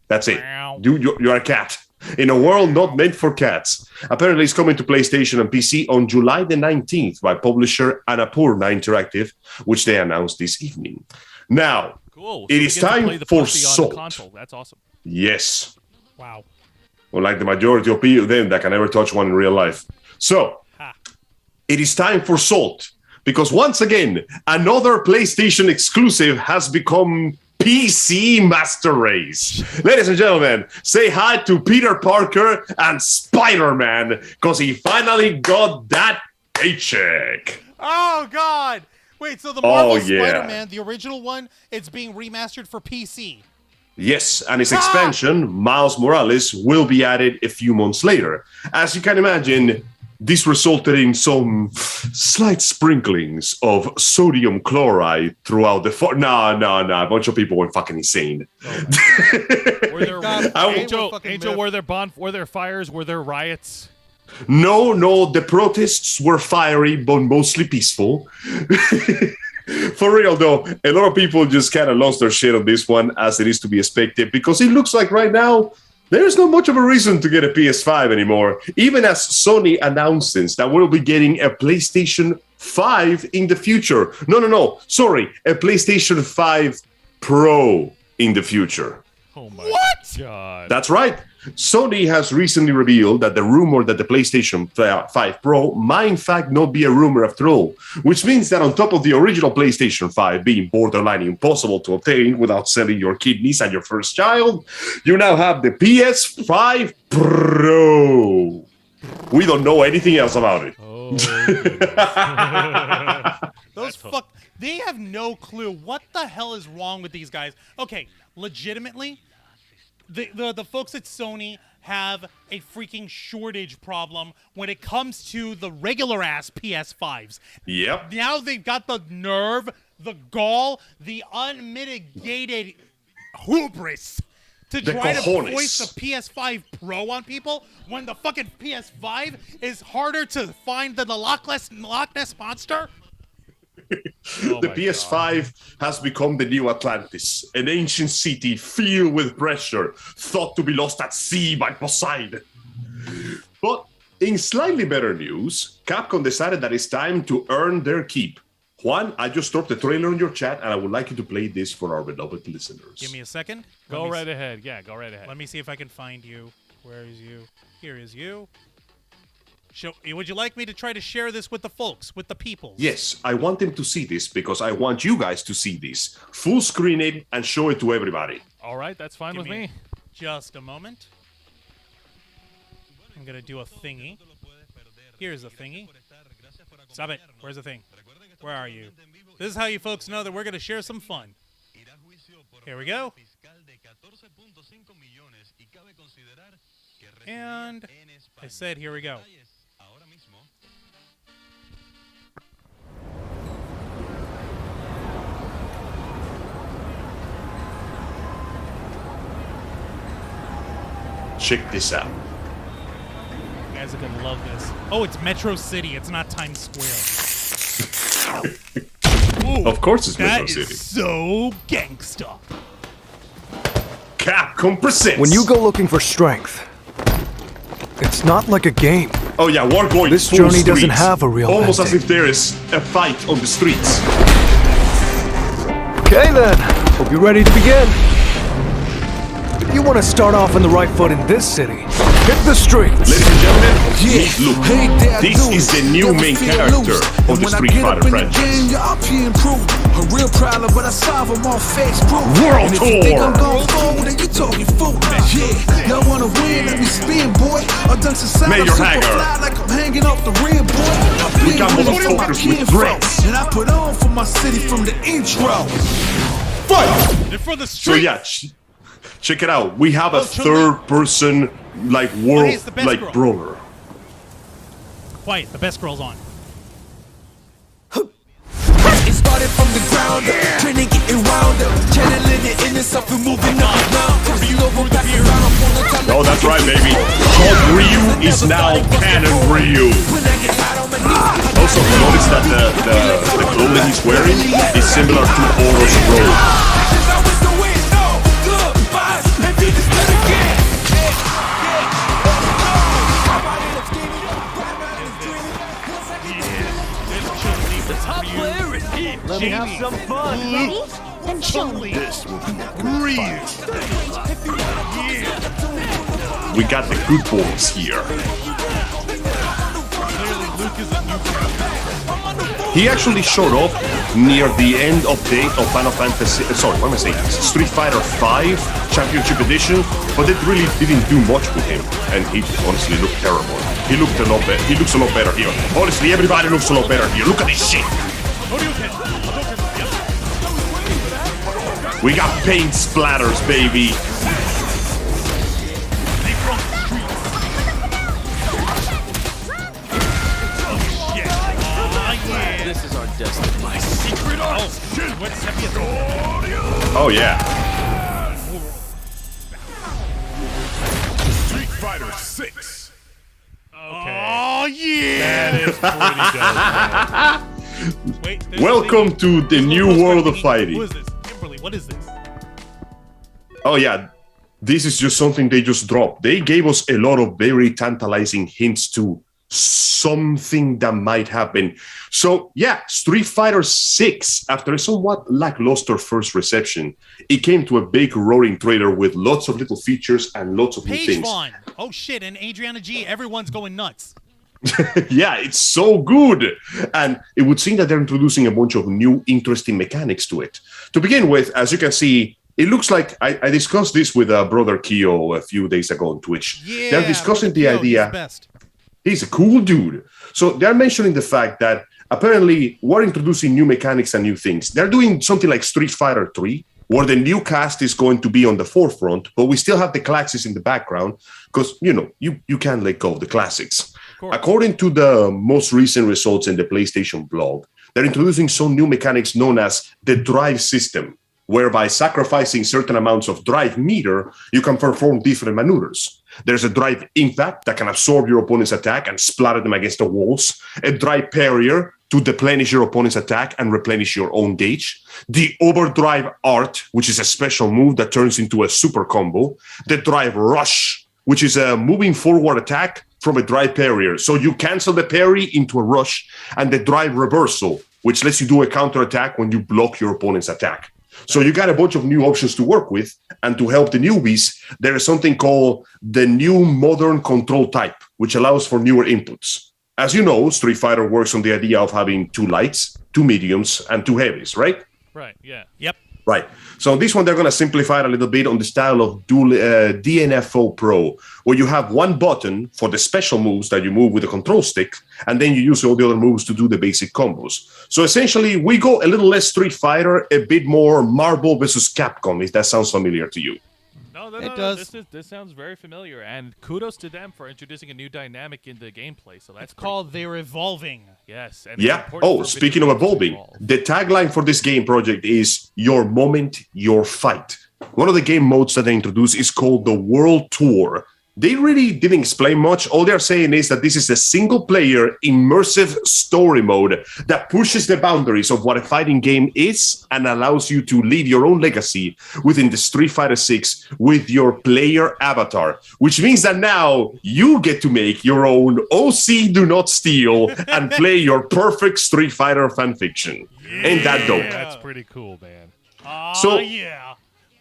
Speaker 3: That's it.
Speaker 1: Meow.
Speaker 3: You're a cat. In a world not meant for cats. Apparently, it's coming to PlayStation and PC on July the 19th by publisher Annapurna Interactive, which they announced this evening. Now,
Speaker 1: Cool.
Speaker 3: It
Speaker 1: we
Speaker 3: is
Speaker 1: get to
Speaker 3: time
Speaker 1: play the
Speaker 3: for
Speaker 1: pussy on
Speaker 3: Salt.
Speaker 1: the console. That's awesome.
Speaker 3: yes,
Speaker 2: Wow.
Speaker 3: unlike the majority of them that can never touch one in real life. So,
Speaker 2: Ha.
Speaker 3: it is time for Salt, because once again, another PlayStation exclusive has become PC Master Race. Ladies and gentlemen, say hi to Peter Parker and Spider-Man, because he finally got that paycheck.
Speaker 2: Oh, God. Wait, so the
Speaker 3: Oh,
Speaker 2: Marvel
Speaker 3: yeah.
Speaker 2: Spider-Man, the original one, it's being remastered for PC.
Speaker 3: Yes, and its expansion, Miles Morales, will be added a few months later. As you can imagine, this resulted in some slight sprinklings of sodium chloride throughout the... a bunch of people went fucking insane.
Speaker 1: Were there,
Speaker 2: God,
Speaker 1: Angel,
Speaker 2: fucking
Speaker 1: Angel,
Speaker 2: myth.
Speaker 1: were there fires? Were there riots?
Speaker 3: No, the protests were fiery, but mostly peaceful. For real, though, a lot of people just kind of lost their shit on this one, as it is to be expected, because it looks like right now, there's not much of a reason to get a PS5 anymore, even as Sony announces that we'll be getting a PlayStation 5 in the future. No, sorry, a PlayStation 5 Pro in the future.
Speaker 1: Oh my
Speaker 2: What?
Speaker 1: god.
Speaker 3: That's right. Sony has recently revealed that the rumor that the PlayStation 5 Pro might in fact not be a rumor after all, which means that on top of the original PlayStation 5 being borderline impossible to obtain without selling your kidneys and your first child, you now have the PS5 Pro. We don't know anything else about it.
Speaker 1: Oh, goodness.
Speaker 2: Those fuck... They have no clue. What the hell is wrong with these guys? Okay, legitimately, the folks at Sony have a freaking shortage problem when it comes to the regular-ass PS5s.
Speaker 3: Yep.
Speaker 2: Now they've got the nerve, the gall, the unmitigated hubris to
Speaker 3: The
Speaker 2: try to
Speaker 3: cojones.
Speaker 2: voice the PS5 Pro on people when the fucking PS5 is harder to find than the Loch Ness Monster?
Speaker 1: Oh
Speaker 3: The
Speaker 1: my
Speaker 3: PS5 has become the new Atlantis, an ancient city filled with pressure, thought to be lost at sea by Poseidon. But in slightly better news, Capcom decided that it's time to earn their keep. Juan, I just dropped the trailer on your chat, and I would like you to play this for our beloved listeners.
Speaker 2: Give me a second.
Speaker 1: Go right ahead. Yeah, go right ahead.
Speaker 2: Let me see if I can find you. Where is you? Here is you. Would you like me to try to share this with the folks, with the people?
Speaker 3: Yes, I want them to see this because I want you guys to see this. Full screen it and show it to everybody.
Speaker 1: All right, that's fine with me.
Speaker 2: Just a moment. I'm going to do a thingy. Here's a thingy. Stop it. Where's the thing? Where are you? This is how you folks know that we're going to share some fun. Here we go. And I said, here we go.
Speaker 3: Check this out.
Speaker 2: You guys are going to love this. Oh, it's Metro City. It's not Times Square. Ooh,
Speaker 3: Of course it's Metro
Speaker 2: that
Speaker 3: City.
Speaker 2: is so gangsta.
Speaker 3: Capcom presents.
Speaker 5: When you go looking for strength, it's not like a game.
Speaker 3: Oh yeah, we're going
Speaker 5: This
Speaker 3: full
Speaker 5: journey doesn't
Speaker 3: streets.
Speaker 5: have a real
Speaker 3: Almost
Speaker 5: ending.
Speaker 3: as if there is a fight on the streets.
Speaker 5: Okay then, hope you're ready to begin. If you want to start off on the right foot in this city, hit the streets.
Speaker 3: Ladies and gentlemen, meet Luke. This is the new main character of the Street Fighter franchise.
Speaker 6: Real problem, but I solve them on Facebook.
Speaker 3: World
Speaker 6: and if you think I'm
Speaker 3: Tour.
Speaker 6: gon' fold, then you talking fool. Yeah, y'all wanna win? Let me spin, boy. I done some
Speaker 3: Major
Speaker 6: super
Speaker 3: Hager.
Speaker 6: fly like I'm hanging off the rim, boy.
Speaker 3: We got motherfuckers with threats.
Speaker 6: And I put on for my city from the intro.
Speaker 3: Fight!
Speaker 2: And for the
Speaker 3: So
Speaker 2: street.
Speaker 3: yeah, check it out. We have a
Speaker 2: Oh, Chun-Li.
Speaker 3: third-person like world
Speaker 2: he's the best
Speaker 3: like
Speaker 2: girl.
Speaker 3: brawler.
Speaker 2: Quiet, the best girl's on.
Speaker 6: It started from the ground up, trying to get it wound up, channeling it in itself and moving up and down. Crossing over, passing around, I'm on the time.
Speaker 3: Oh, that's right, baby. Called Ryu is now Canon Ryu.
Speaker 6: When I get out on my knees,
Speaker 3: Also, notice that the clothing he's wearing is similar to Oro's robe.
Speaker 6: There's always the way, no, good, vibes, and be this good again.
Speaker 2: Top player is here. Let me have some fun.
Speaker 7: Ready? Then show me.
Speaker 3: We got the good boys here.
Speaker 2: Clearly, Luke is a new character.
Speaker 3: He actually showed up near the end of Final Fantasy. Sorry, what am I saying? Street Fighter V Championship Edition, but it really didn't do much with him, and he honestly looked terrible. He looked a lot better. He looks a lot better here. Honestly, everybody looks a lot better here. Look at this shit. We got paint splatters, baby.
Speaker 8: This is our destiny.
Speaker 2: My secret art. What's
Speaker 3: Oh yeah.
Speaker 4: Street Fighter VI.
Speaker 2: Oh yeah.
Speaker 1: That is pretty dope.
Speaker 2: Wait, there's
Speaker 3: Welcome to the new world of
Speaker 2: Who
Speaker 3: fighting.
Speaker 2: is this? Kimberly, what is this?
Speaker 3: Oh yeah, this is just something they just dropped. They gave us a lot of very tantalizing hints to something that might happen. So yeah, Street Fighter VI, after a somewhat lackluster first reception, it came to a big roaring trailer with lots of little features and lots of new
Speaker 2: Paige
Speaker 3: things.
Speaker 2: Vaughn. Oh shit, and Adriana G. Everyone's going nuts.
Speaker 3: Yeah, it's so good. And it would seem that they're introducing a bunch of new interesting mechanics to it. To begin with, as you can see, it looks like I discussed this with brother Kyo a few days ago on Twitch.
Speaker 2: Yeah,
Speaker 3: They're discussing the
Speaker 2: Brother Kyo, he's
Speaker 3: idea.
Speaker 2: the best.
Speaker 3: He's a cool dude. So they're mentioning the fact that apparently we're introducing new mechanics and new things. They're doing something like Street Fighter 3, where the new cast is going to be on the forefront, but we still have the classics in the background because, you know, you can't let go of the classics. According to the most recent results in the PlayStation blog, they're introducing some new mechanics known as the drive system, whereby sacrificing certain amounts of drive meter, you can perform different maneuvers. There's a drive impact that can absorb your opponent's attack and splatter them against the walls. A drive parrier to deplenish your opponent's attack and replenish your own gauge. The overdrive art, which is a special move that turns into a super combo. The drive rush, which is a moving forward attack from a drive parrier. So you cancel the parry into a rush, and the drive reversal, which lets you do a counter attack when you block your opponent's attack. So you got a bunch of new options to work with, and to help the newbies, there is something called the new modern control type, which allows for newer inputs. As you know, Street Fighter works on the idea of having 2 lights, 2 mediums, and 2 heavies, right?
Speaker 1: Right, yeah.
Speaker 2: Yep.
Speaker 3: Right. So this one, they're going to simplify it a little bit on the style of dual DNFO Pro, where you have one button for the special moves that you move with the control stick, and then you use all the other moves to do the basic combos. So essentially, we go a little less Street Fighter, a bit more Marvel versus Capcom, if that sounds familiar to you.
Speaker 1: No,
Speaker 2: It does.
Speaker 1: This sounds very familiar, and kudos to them for introducing a new dynamic in the gameplay. So that's
Speaker 2: It's called They're Evolving.
Speaker 1: Yes. And it's
Speaker 3: Yeah.
Speaker 1: important
Speaker 3: Oh,
Speaker 1: for
Speaker 3: speaking of
Speaker 1: video games to
Speaker 3: evolving,
Speaker 1: evolve.
Speaker 3: the tagline for this game project is "Your moment, your fight." One of the game modes that they introduced is called the World Tour. They really didn't explain much. All they're saying is that this is a single-player, immersive story mode that pushes the boundaries of what a fighting game is and allows you to leave your own legacy within the Street Fighter VI with your player avatar, which means that now you get to make your own OC Do Not Steal and play your perfect Street Fighter fanfiction. Ain't that dope?
Speaker 1: That's pretty cool, man.
Speaker 3: So-
Speaker 2: Yeah.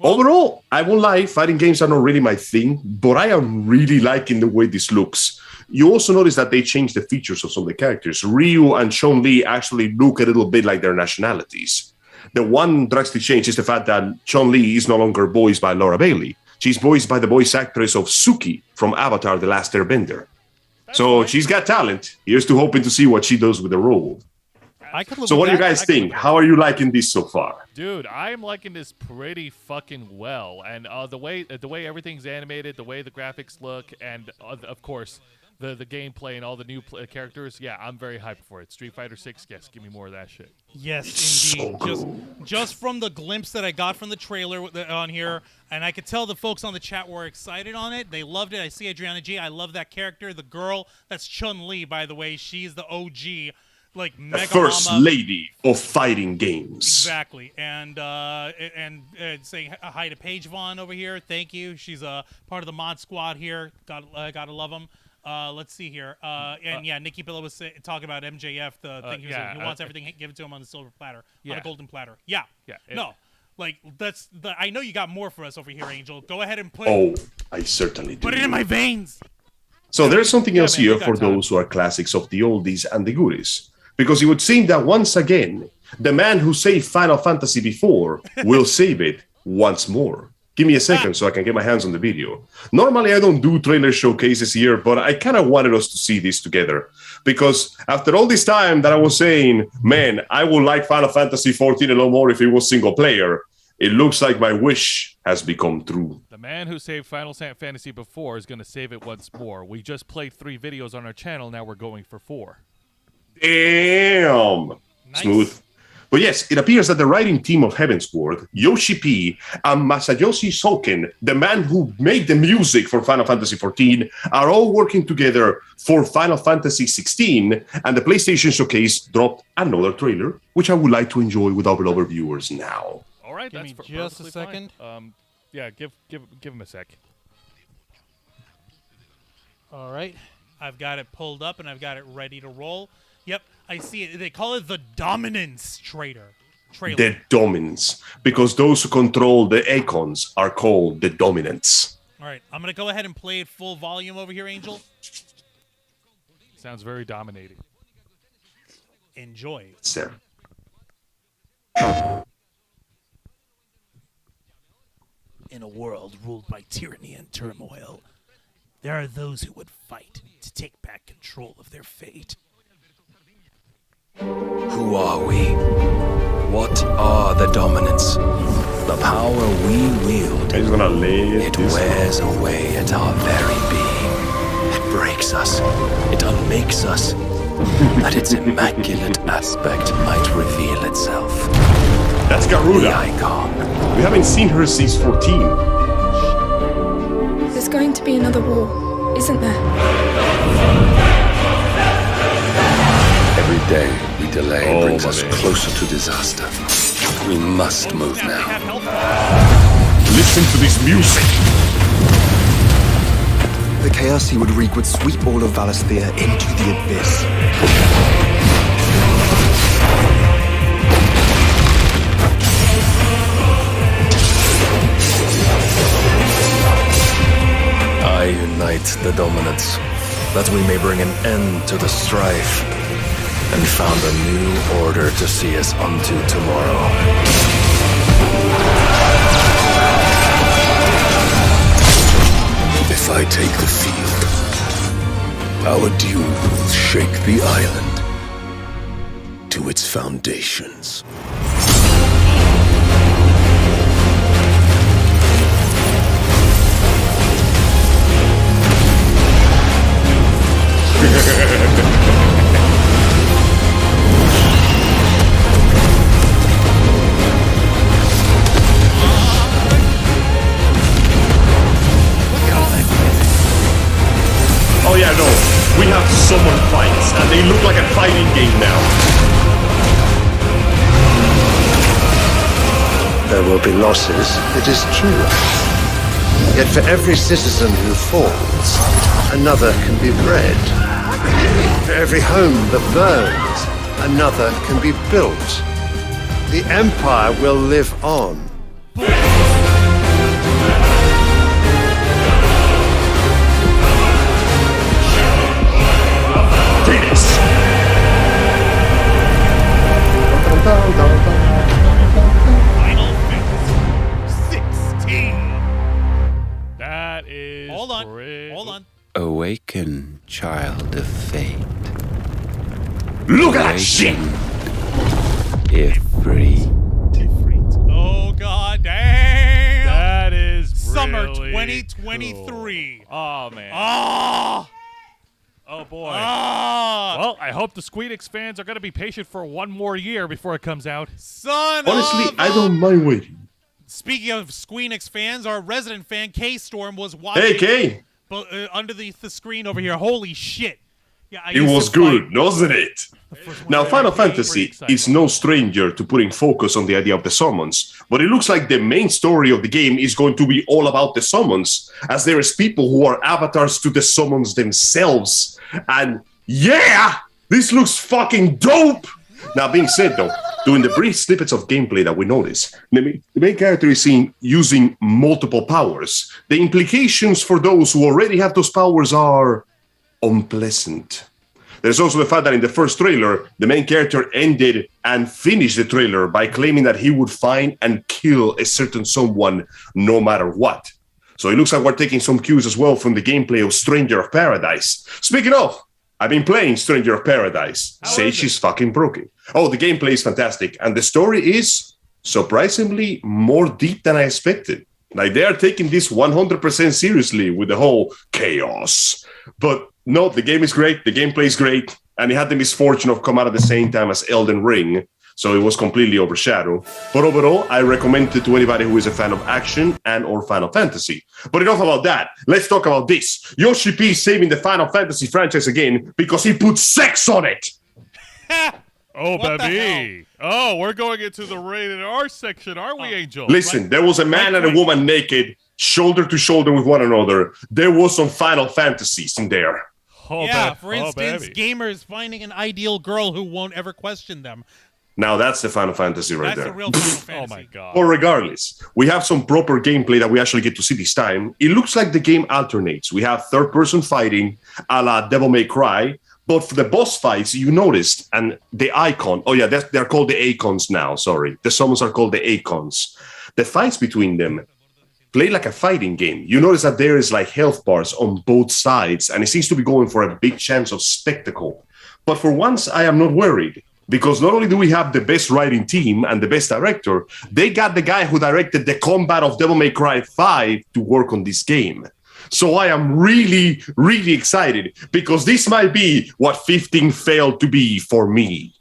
Speaker 3: Overall, I won't lie, fighting games are not really my thing, but I am really liking the way this looks. You also notice that they changed the features of some of the characters. Ryu and Chun-Li actually look a little bit like their nationalities. The one drastic change is the fact that Chun-Li is no longer voiced by Laura Bailey. She's voiced by the voice actress of Suki from Avatar: The Last Airbender. So she's got talent. Here's to hoping to see what she does with the role.
Speaker 2: I could live
Speaker 3: So
Speaker 2: with
Speaker 3: what do you
Speaker 2: that.
Speaker 3: guys think? How are you liking this so far?
Speaker 1: Dude, I'm liking this pretty fucking well, and the way everything's animated, the way the graphics look, and of course the gameplay and all the new characters. Yeah, I'm very hyped for it. Street Fighter 6, yes, give me more of that shit.
Speaker 2: Yes,
Speaker 3: So
Speaker 2: indeed.
Speaker 3: cool.
Speaker 2: Just from the glimpse that I got from the trailer on here, and I could tell the folks on the chat were excited on it. They loved it. I see Adriana G. I love that character. The girl, that's Chun-Li, by the way. She's the OG. Like
Speaker 3: The
Speaker 2: Mega
Speaker 3: first
Speaker 2: Mama.
Speaker 3: lady of fighting games.
Speaker 2: Exactly, and saying hi to Paige Vaughn over here. Thank you. She's a part of the mod squad here. Gotta love them. Let's see here. And yeah, Nikki Billa was talking about MJF. The thing he wants everything given to him on the silver platter, on a golden platter. Yeah. No, like that's the. I know you got more for us over here, Angel. Go ahead and
Speaker 3: Oh, I certainly do.
Speaker 2: put it in my veins.
Speaker 3: So there's something else
Speaker 1: man,
Speaker 3: here
Speaker 1: we got
Speaker 3: for
Speaker 1: time.
Speaker 3: those who are classics of the oldies and the goodies. Because it would seem that once again, the man who saved Final Fantasy before will save it once more. Give me a second so I can get my hands on the video. Normally, I don't do trailer showcases here, but I kind of wanted us to see this together. Because after all this time that I was saying, man, I would like Final Fantasy XIV a lot more if it was single player, it looks like my wish has become true.
Speaker 1: The man who saved Final Fantasy before is going to save it once more. We just played 3 videos on our channel. Now we're going for 4.
Speaker 3: Damn!
Speaker 2: Nice.
Speaker 3: Smooth. But yes, it appears that the writing team of Heavensward, Yoshi P, and Masayoshi Soken, the man who made the music for Final Fantasy XIV, are all working together for Final Fantasy XVI, and the PlayStation Showcase dropped another trailer, which I would like to enjoy with our beloved viewers now.
Speaker 1: All right,
Speaker 2: Give
Speaker 1: that's
Speaker 2: me just a
Speaker 1: perfectly
Speaker 2: second.
Speaker 1: fine. Yeah, give him a sec.
Speaker 2: All right, I've got it pulled up and I've got it ready to roll. Yep, I see it. They call it the Dominance trailer.
Speaker 3: The Dominants, because those who control the Icons are called the Dominants.
Speaker 2: All right, I'm gonna go ahead and play it full volume over here, Angel.
Speaker 1: Sounds very dominating.
Speaker 2: Enjoy.
Speaker 3: Sir.
Speaker 9: In a world ruled by tyranny and turmoil, there are those who would fight to take back control of their fate.
Speaker 6: Who are we? What are the dominants? The power we wield,
Speaker 3: I'm just gonna lay
Speaker 6: it
Speaker 3: this.
Speaker 6: wears away at our very being. It breaks us. It unmakes us. That its immaculate aspect might reveal itself.
Speaker 3: That's
Speaker 6: The
Speaker 3: Garuda.
Speaker 6: icon.
Speaker 3: We haven't seen her since 14.
Speaker 7: There's going to be another war, isn't there?
Speaker 6: Every day we delay
Speaker 3: Oh,
Speaker 6: brings
Speaker 3: my
Speaker 6: us
Speaker 3: man.
Speaker 6: closer to disaster. We must move
Speaker 2: They
Speaker 6: now.
Speaker 2: have health.
Speaker 3: Listen to this music.
Speaker 10: The chaos he would wreak would sweep all of Valisthea into the abyss.
Speaker 6: unite the dominants, that we may bring an end to the strife, and found a new order to see us unto tomorrow. If I take the field, our duel will shake the island to its foundations.
Speaker 3: Oh yeah, no. We have summon fights, and they look like a fighting game now.
Speaker 11: There will be losses, it is true. Yet for every citizen who falls, another can be bred. For every home that burns, another can be built. The Empire will live on.
Speaker 2: Final Fantasy 16.
Speaker 1: That is.
Speaker 2: Hold on.
Speaker 6: Awaken, child of fate.
Speaker 3: Look at that shit!
Speaker 6: Ifrit.
Speaker 2: Oh god damn!
Speaker 1: That is
Speaker 2: Summer
Speaker 1: really
Speaker 2: 2023.
Speaker 1: cool. Oh man.
Speaker 2: Oh
Speaker 1: Oh boy.
Speaker 2: ah!
Speaker 1: Well, I hope the Squeenix fans are going to be patient for one more year before it comes out.
Speaker 2: Son
Speaker 3: Honestly,
Speaker 2: of
Speaker 3: I don't mind waiting.
Speaker 2: Speaking of Squeenix fans, our resident fan K-Storm was watching
Speaker 3: Hey, Kay!
Speaker 2: underneath the screen over here. Holy shit. Yeah, I
Speaker 3: It
Speaker 2: used
Speaker 3: was
Speaker 2: to fight
Speaker 3: good, wasn't it? Now, Final Fantasy is no stranger to putting focus on the idea of the summons, but it looks like the main story of the game is going to be all about the summons, as there is people who are avatars to the summons themselves. And yeah, this looks fucking dope! Now, being said though, during the brief snippets of gameplay that we notice, the main character is seen using multiple powers. The implications for those who already have those powers are unpleasant. There's also the fact that in the first trailer, the main character ended and finished the trailer by claiming that he would find and kill a certain someone no matter what. So it looks like we're taking some cues as well from the gameplay of Stranger of Paradise. Speaking of, I've been playing Stranger of Paradise. Sage is fucking broken. Oh, the gameplay is fantastic. And the story is surprisingly more deep than I expected. Like, they are taking this 100% seriously with the whole chaos. But no, the game is great. The gameplay is great. And it had the misfortune of come out at the same time as Elden Ring. So it was completely overshadowed. But overall, I recommend it to anybody who is a fan of action and or Final Fantasy. But enough about that. Let's talk about this. Yoshi P is saving the Final Fantasy franchise again because he put sex on it.
Speaker 1: Oh,
Speaker 2: What the
Speaker 1: baby. Oh, we're going into the rated R section, aren't we, Angel?
Speaker 3: Listen, there was a man and a woman naked, shoulder to shoulder with one another. There was some Final Fantasies in there.
Speaker 1: Oh,
Speaker 2: yeah,
Speaker 1: ba-
Speaker 2: for
Speaker 1: oh,
Speaker 2: instance,
Speaker 1: baby.
Speaker 2: gamers finding an ideal girl who won't ever question them.
Speaker 3: Now that's the Final Fantasy right
Speaker 2: That's
Speaker 3: there.
Speaker 2: the real Final
Speaker 1: Oh,
Speaker 2: Fantasy.
Speaker 1: my God.
Speaker 3: But regardless, we have some proper gameplay that we actually get to see this time. It looks like the game alternates. We have third-person fighting, a la Devil May Cry, but for the boss fights, you noticed, and the icon, oh yeah, they're called the Icons now, sorry. The summons are called the Icons. The fights between them play like a fighting game. You notice that there is like health bars on both sides, and it seems to be going for a big chance of spectacle. But for once, I am not worried. Because not only do we have the best writing team and the best director, they got the guy who directed the combat of Devil May Cry 5 to work on this game. So I am really, really excited because this might be what 15 failed to be for me.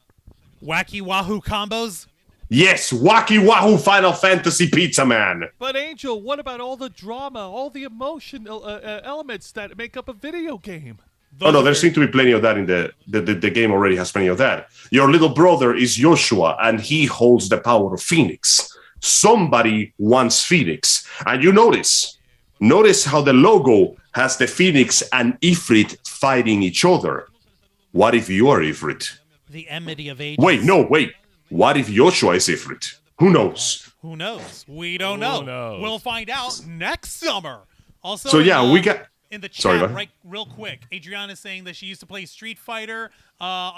Speaker 2: Wacky Wahoo combos?
Speaker 3: Yes, Wacky Wahoo Final Fantasy Pizza Man.
Speaker 1: But, Angel, what about all the drama, all the emotional elements that make up a video game?
Speaker 3: Oh no, there seems to be plenty of that in the game already has plenty of that. Your little brother is Joshua, and he holds the power of Phoenix. Somebody wants Phoenix. And you notice how the logo has the Phoenix and Ifrit fighting each other. What if you are Ifrit?
Speaker 2: The enmity of ages.
Speaker 3: Wait. What if Joshua is Ifrit? Who knows?
Speaker 2: Who knows? We don't know.
Speaker 1: knows?
Speaker 2: We'll find out next summer. Also,
Speaker 3: So yeah, we got
Speaker 2: In the chat,
Speaker 3: Sorry,
Speaker 2: right, real quick, Adriana's saying that she used to play Street Fighter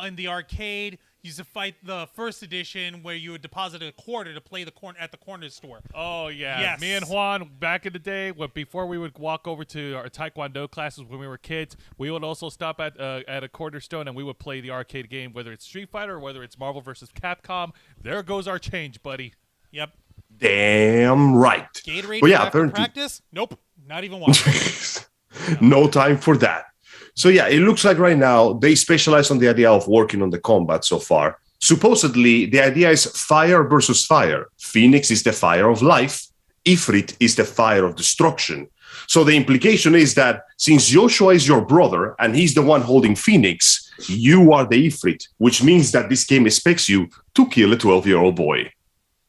Speaker 2: in the arcade. Used to fight the first edition where you would deposit a quarter to play at the corner store.
Speaker 1: Oh, yeah.
Speaker 2: Yes.
Speaker 1: Me and Juan, back in the day, before we would walk over to our Taekwondo classes when we were kids, we would also stop at a cornerstone and we would play the arcade game, whether it's Street Fighter or whether it's Marvel vs. Capcom. There goes our change, buddy.
Speaker 2: Yep.
Speaker 3: Damn right.
Speaker 2: Gatorade
Speaker 3: But yeah,
Speaker 2: after
Speaker 3: apparently
Speaker 2: practice? Nope. Not even one.
Speaker 3: no time for that. So yeah, it looks like right now they specialize on the idea of working on the combat so far. Supposedly, the idea is fire versus fire. Phoenix is the fire of life. Ifrit is the fire of destruction. So the implication is that since Joshua is your brother and he's the one holding Phoenix, you are the Ifrit, which means that this game expects you to kill a 12-year-old boy.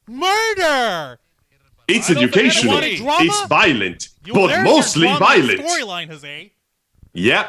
Speaker 2: Murder!
Speaker 3: It's educational. It's violent, but mostly violent.
Speaker 2: Storyline, Jose.
Speaker 3: Yeah.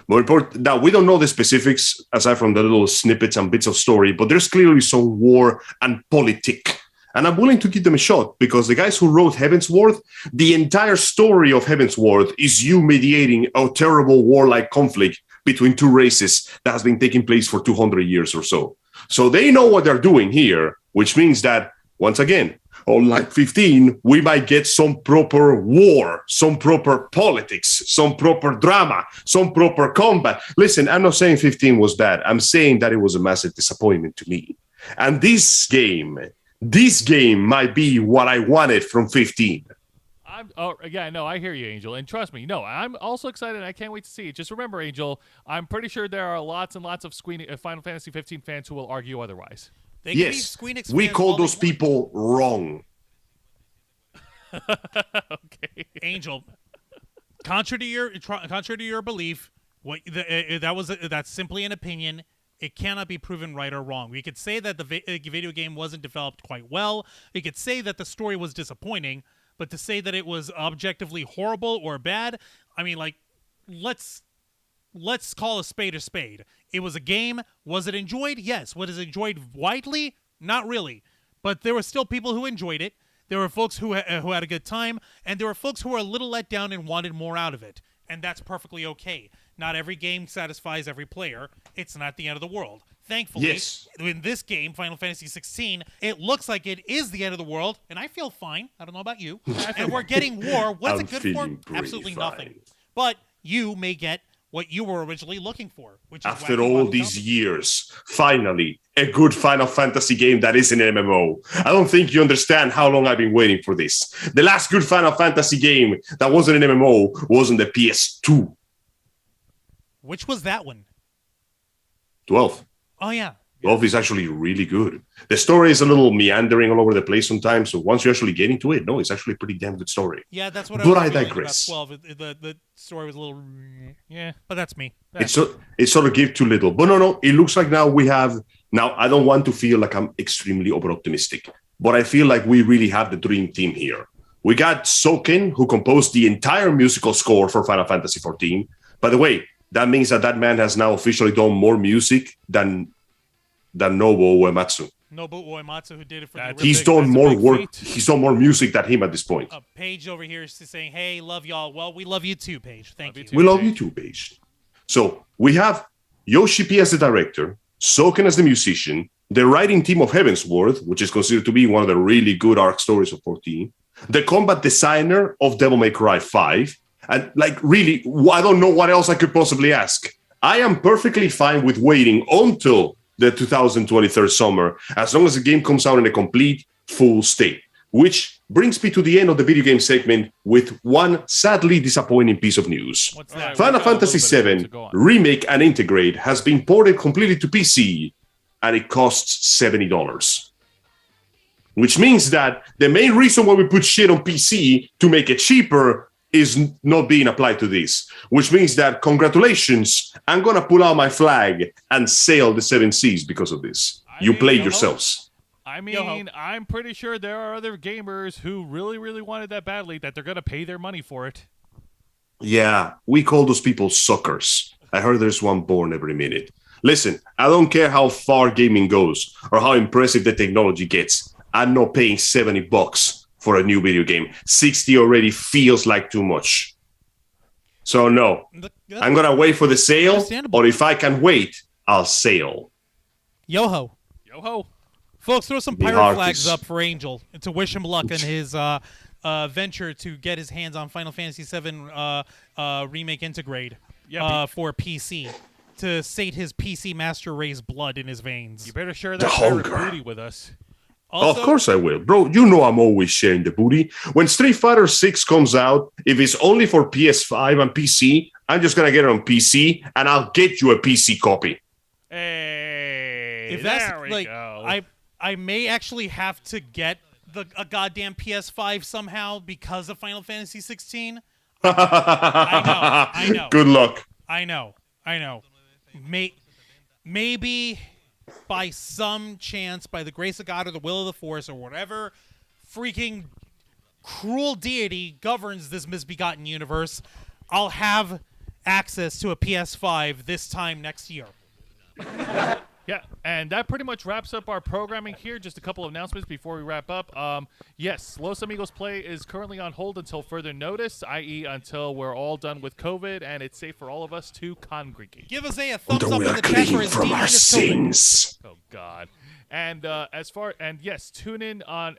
Speaker 3: More important, now, we don't know the specifics aside from the little snippets and bits of story, but there's clearly some war and politic. And I'm willing to give them a shot because the guys who wrote Heavensward, the entire story of Heavensward is you mediating a terrible warlike conflict between two races that has been taking place for 200 years or so. So they know what they're doing here, which means that, once again, unlike 15, we might get some proper war, some proper politics, some proper drama, some proper combat. Listen, I'm not saying 15 was bad. I'm saying that it was a massive disappointment to me. And this game might be what I wanted from 15.
Speaker 1: I hear you, Angel. And trust me, I'm also excited and I can't wait to see it. Just remember, Angel, I'm pretty sure there are lots and lots of Final Fantasy 15 fans who will argue otherwise.
Speaker 3: Yes, we call those people wrong.
Speaker 2: Okay, Angel. Contrary to your belief, that's simply an opinion. It cannot be proven right or wrong. We could say that the video game wasn't developed quite well. We could say that the story was disappointing, but to say that it was objectively horrible or bad, I mean, like, let's call a spade a spade. It was a game. Was it enjoyed? Yes. Was it enjoyed widely? Not really. But there were still people who enjoyed it. There were folks who had a good time, and there were folks who were a little let down and wanted more out of it. And that's perfectly okay. Not every game satisfies every player. It's not the end of the world. Thankfully,
Speaker 3: yes.
Speaker 2: In this game, Final Fantasy XVI, it looks like it is the end of the world, and I feel fine. I don't know about you. And we're getting war. What's it good for? Absolutely nothing. But you may get what you were originally looking for. Which is
Speaker 3: after all these years, finally, a good Final Fantasy game that is an MMO. I don't think you understand how long I've been waiting for this. The last good Final Fantasy game that wasn't an MMO was on the PS2.
Speaker 2: Which was that one?
Speaker 3: 12.
Speaker 2: Oh, yeah.
Speaker 3: 12 is actually really good. The story is a little meandering all over the place sometimes, so once you actually get into it, it's actually a pretty damn good story.
Speaker 2: Yeah, that's what
Speaker 3: but
Speaker 2: I was
Speaker 3: digress.
Speaker 2: About 12. The story was a little... Yeah, but that's me.
Speaker 3: It's sort of give too little. But no, it looks like now we have... Now, I don't want to feel like I'm extremely over-optimistic, but I feel like we really have the dream team here. We got Soken, who composed the entire musical score for Final Fantasy XIV. By the way, that means that man has now officially done more music than Nobuo Uematsu.
Speaker 2: Nobuo Uematsu, who did it for the
Speaker 3: He's done more work. He's done more music than him at this point.
Speaker 2: Paige over here is saying, hey, love y'all. Well, we love you too, Paige. Thank you.
Speaker 3: We love you too, Paige. So we have Yoshi P as the director, Soken as the musician, the writing team of Heavensward, which is considered to be one of the really good arc stories of 14, the combat designer of Devil May Cry 5, and really, I don't know what else I could possibly ask. I am perfectly fine with waiting until the 2023 summer, as long as the game comes out in a complete, full state. Which brings me to the end of the video game segment with one sadly disappointing piece of news.
Speaker 2: What's that?
Speaker 3: Final Fantasy VII Remake and Integrate has been ported completely to PC, and it costs $70. Which means that the main reason why we put shit on PC to make it cheaper is not being applied to this, which means that congratulations, I'm gonna pull out my flag and sail the 7 seas because of this. You played yourselves.
Speaker 1: I mean, I'm pretty sure there are other gamers who really, really wanted that badly that they're gonna pay their money for it.
Speaker 3: Yeah, we call those people suckers. I heard there's one born every minute. Listen, I don't care how far gaming goes or how impressive the technology gets. I'm not paying $70 for a new video game. 60 already feels like too much. So no, I'm gonna wait for the sale,
Speaker 2: Understandable.
Speaker 3: or if I can wait, I'll sail.
Speaker 2: Yo-ho.
Speaker 1: Yo-ho.
Speaker 2: Folks, throw some
Speaker 3: The
Speaker 2: pirate
Speaker 3: heart
Speaker 2: flags
Speaker 3: is-
Speaker 2: up for Angel to wish him luck in his venture to get his hands on Final Fantasy VII Remake Integrate for PC to sate his PC Master Race blood in his veins.
Speaker 1: You better share
Speaker 3: The
Speaker 1: that pirate
Speaker 3: hunger.
Speaker 1: booty with us.
Speaker 2: Also,
Speaker 3: Of course I will. Bro, you know I'm always sharing the booty. When Street Fighter 6 comes out, if it's only for PS5 and PC, I'm just going to get it on PC, and I'll get you a PC copy.
Speaker 1: Hey,
Speaker 2: if
Speaker 1: there
Speaker 2: that's
Speaker 1: we
Speaker 2: like,
Speaker 1: go.
Speaker 2: I may actually have to get a goddamn PS5 somehow because of Final Fantasy 16. I know.
Speaker 3: Good luck.
Speaker 2: I know. Maybe by some chance, by the grace of God or the will of the Force or whatever freaking cruel deity governs this misbegotten universe, I'll have access to a PS5 this time next year.
Speaker 1: Yeah, and that pretty much wraps up our programming here. Just a couple of announcements before we wrap up. Yes, Los Amigos Play is currently on hold until further notice, i.e. until we're all done with COVID and it's safe for all of us to congregate.
Speaker 2: Give us a thumbs
Speaker 3: Until
Speaker 2: up
Speaker 3: we
Speaker 2: in
Speaker 3: are
Speaker 2: the chat for
Speaker 3: clean
Speaker 2: his
Speaker 3: from
Speaker 2: demon
Speaker 3: our
Speaker 2: is COVID.
Speaker 3: sins.
Speaker 1: Oh God. And tune in on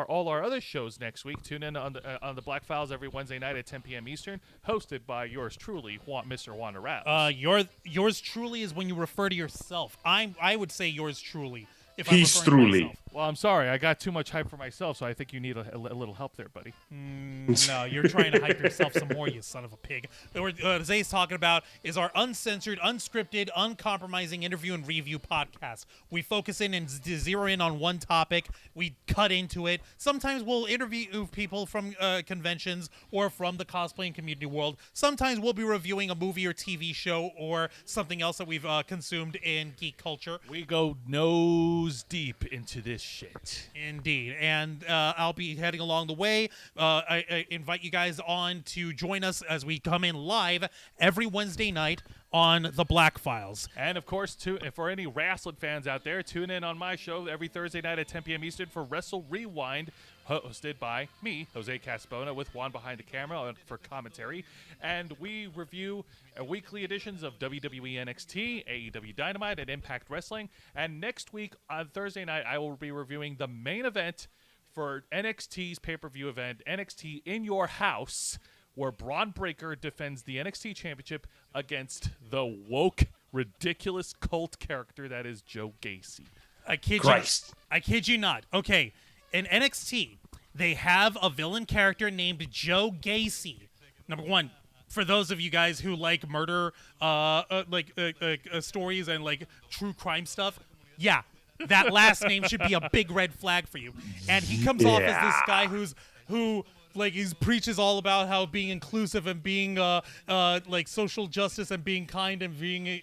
Speaker 1: all our other shows next week. Tune in on the Black Files every Wednesday night at 10 p.m. Eastern, hosted by yours truly, Mr. Wanda Raps.
Speaker 2: Yours truly is when you refer to yourself. I would say yours truly. If
Speaker 3: He's
Speaker 2: I'm referring to
Speaker 3: truly.
Speaker 2: myself.
Speaker 1: Well, I'm sorry, I got too much hype for myself, so I think you need a little help there, buddy.
Speaker 2: No, you're trying to hype yourself some more, you son of a pig. What Zay's talking about is our uncensored, unscripted, uncompromising interview and review podcast. We focus in and zero in on one topic. We cut into it. Sometimes we'll interview people from conventions or from the cosplaying community world. Sometimes we'll be reviewing a movie or TV show or something else that we've consumed in geek culture.
Speaker 1: We go nose deep into this shit.
Speaker 2: Indeed, and I'll be heading along the way. I invite you guys on to join us as we come in live every Wednesday night on the Black Files.
Speaker 1: And of course, for any wrestling fans out there, tune in on my show every Thursday night at 10 p.m. Eastern for Wrestle Rewind, hosted by me, Jose Caspona, with Juan behind the camera for commentary. And we review weekly editions of WWE NXT, AEW Dynamite, and Impact Wrestling. And next week on Thursday night, I will be reviewing the main event for NXT's pay-per-view event, NXT In Your House, where Braun Breaker defends the NXT Championship against the woke, ridiculous cult character that is Joe Gacy.
Speaker 2: I kid you not. Okay, in NXT, they have a villain character named Joe Gacy. Number one, for those of you guys who like murder stories and like true crime stuff, yeah, that last name should be a big red flag for you. And he comes off as this guy who he preaches all about how being inclusive and being like social justice and being kind and being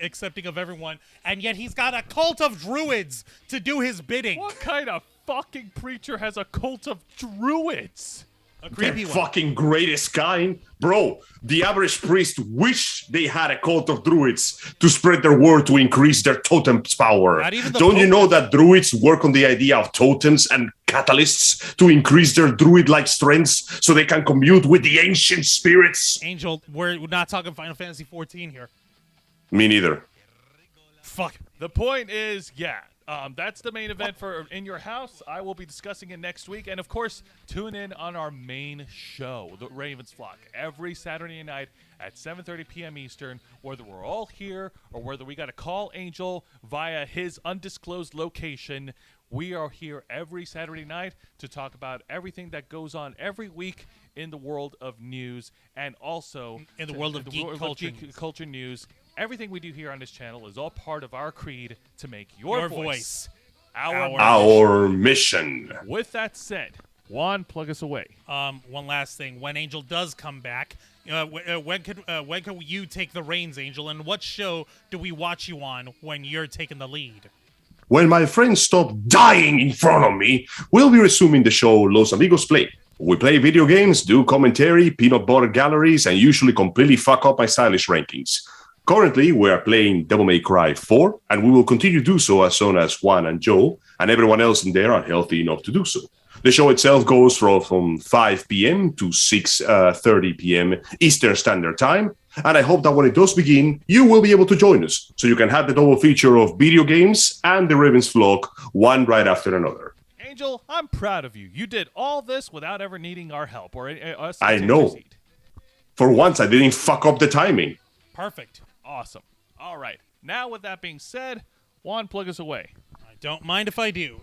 Speaker 2: accepting of everyone, and yet he's got a cult of druids to do his bidding.
Speaker 1: What kind of fucking preacher has a cult of druids?
Speaker 2: A creepy
Speaker 3: The
Speaker 2: one.
Speaker 3: fucking greatest kind. Bro, the average priest wish they had a cult of druids to spread their word to increase their totem's power.
Speaker 2: Not even the
Speaker 3: Don't you
Speaker 2: Pope.
Speaker 3: know that druids work on the idea of totems and catalysts to increase their druid-like strengths so they can commute with the ancient spirits?
Speaker 2: Angel, we're not talking Final Fantasy 14 here.
Speaker 3: Me neither.
Speaker 2: Fuck.
Speaker 1: The point is, that's the main event for In Your House. I will be discussing it next week. And, of course, tune in on our main show, The Ravens Flock, every Saturday night at 7:30 p.m. Eastern, whether we're all here or whether we got to call Angel via his undisclosed location. We are here every Saturday night to talk about everything that goes on every week in the world of news and also
Speaker 2: In the world of geek culture.
Speaker 1: News. Everything we do here on this channel is all part of our creed to make your voice
Speaker 3: our mission.
Speaker 1: With that said, Juan, plug us away.
Speaker 2: One last thing. When Angel does come back, when can you take the reins, Angel? And what show do we watch you on when you're taking the lead?
Speaker 3: When my friends stop dying in front of me, we'll be resuming the show Los Amigos Play. We play video games, do commentary, peanut butter galleries, and usually completely fuck up my stylish rankings. Currently, we are playing Devil May Cry 4, and we will continue to do so as soon as Juan and Joe and everyone else in there are healthy enough to do so. The show itself goes from 5 p.m. to 6:30 p.m. Eastern Standard Time. And I hope that when it does begin, you will be able to join us, so you can have the double feature of video games and the Ravens vlog, one right after another.
Speaker 1: Angel, I'm proud of you. You did all this without ever needing our help or us.
Speaker 3: I
Speaker 1: to
Speaker 3: know.
Speaker 1: intercede.
Speaker 3: For once, I didn't fuck up the timing.
Speaker 2: Perfect.
Speaker 1: Awesome. All right. Now, with that being said, Juan, plug us away.
Speaker 2: I don't mind if I do.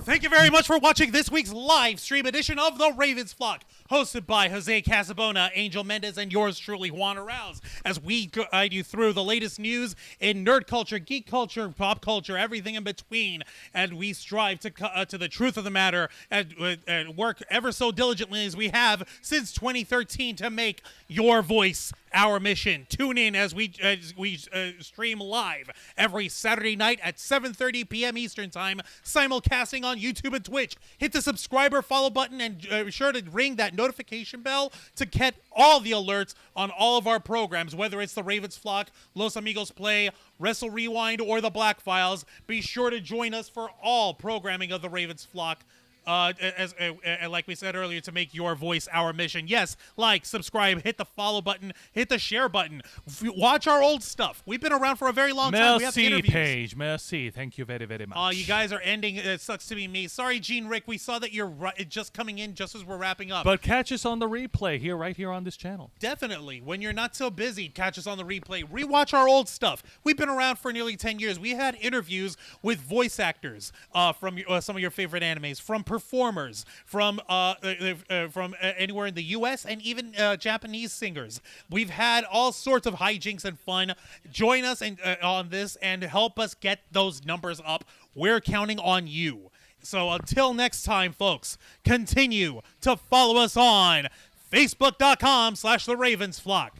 Speaker 2: Thank you very much for watching this week's live stream edition of the Ravens Flock, hosted by Jose Casabona, Angel Mendez, and yours truly, Juan Arouse, as we guide you through the latest news in nerd culture, geek culture, pop culture, everything in between, and we strive to the truth of the matter and work ever so diligently as we have since 2013 to make your voice our mission. Tune in as we stream live every Saturday night at 7:30 p.m. Eastern Time, simulcasting on YouTube and Twitch. Hit the subscribe or follow button and be sure to ring that notification bell to get all the alerts on all of our programs, whether it's the Ravens Flock, Los Amigos Play, Wrestle Rewind, or the Black Files. Be sure to join us for all programming of the Ravens Flock. Like we said earlier, to make your voice our mission. Yes, like, subscribe, hit the follow button, hit the share button. Watch our old stuff. We've been around for a very long time. We have interviews.
Speaker 1: Paige. Merci. Thank you very, very much.
Speaker 2: You guys are ending. It sucks to be me. Sorry, Gene Rick. We saw that you're just coming in just as we're wrapping up.
Speaker 1: But catch us on the replay right here on this channel.
Speaker 2: Definitely. When you're not so busy, catch us on the replay. Rewatch our old stuff. We've been around for nearly 10 years. We had interviews with voice actors from some of your favorite animes, from performers, from anywhere in the U.S. and even Japanese singers. We've had all sorts of hijinks and fun. Join us on this and help us get those numbers up. We're counting on you. So until next time, folks, continue to follow us on Facebook.com/The Ravens Flock,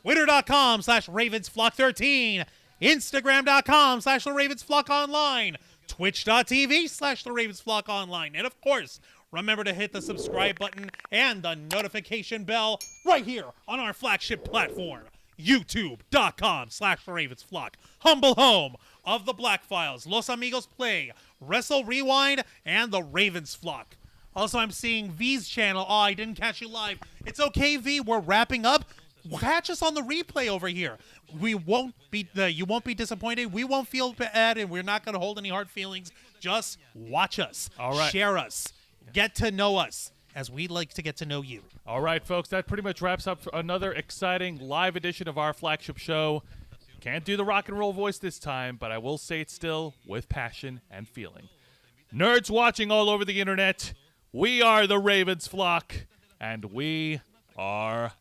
Speaker 2: Twitter.com/RavensFlock13, Instagram.com/The Ravens Flock Online, Twitch.tv/The Ravens Flock Online, and of course, remember to hit the subscribe button and the notification bell right here on our flagship platform, YouTube.com/The Ravens Flock, humble home of the Black Files, Los Amigos Play, Wrestle Rewind, and the Ravens Flock. Also, I'm seeing V's channel. Oh, I didn't catch you live. It's okay, V. We're wrapping up. Catch us on the replay over here. We won't be. You won't be disappointed. We won't feel bad, and we're not going to hold any hard feelings. Just watch us.
Speaker 1: All right.
Speaker 2: Share us. Get to know us, as we like to get to know you.
Speaker 1: All right, folks. That pretty much wraps up another exciting live edition of our flagship show. Can't do the rock and roll voice this time, but I will say it still with passion and feeling. Nerds watching all over the internet, we are the Ravens Flock, and we are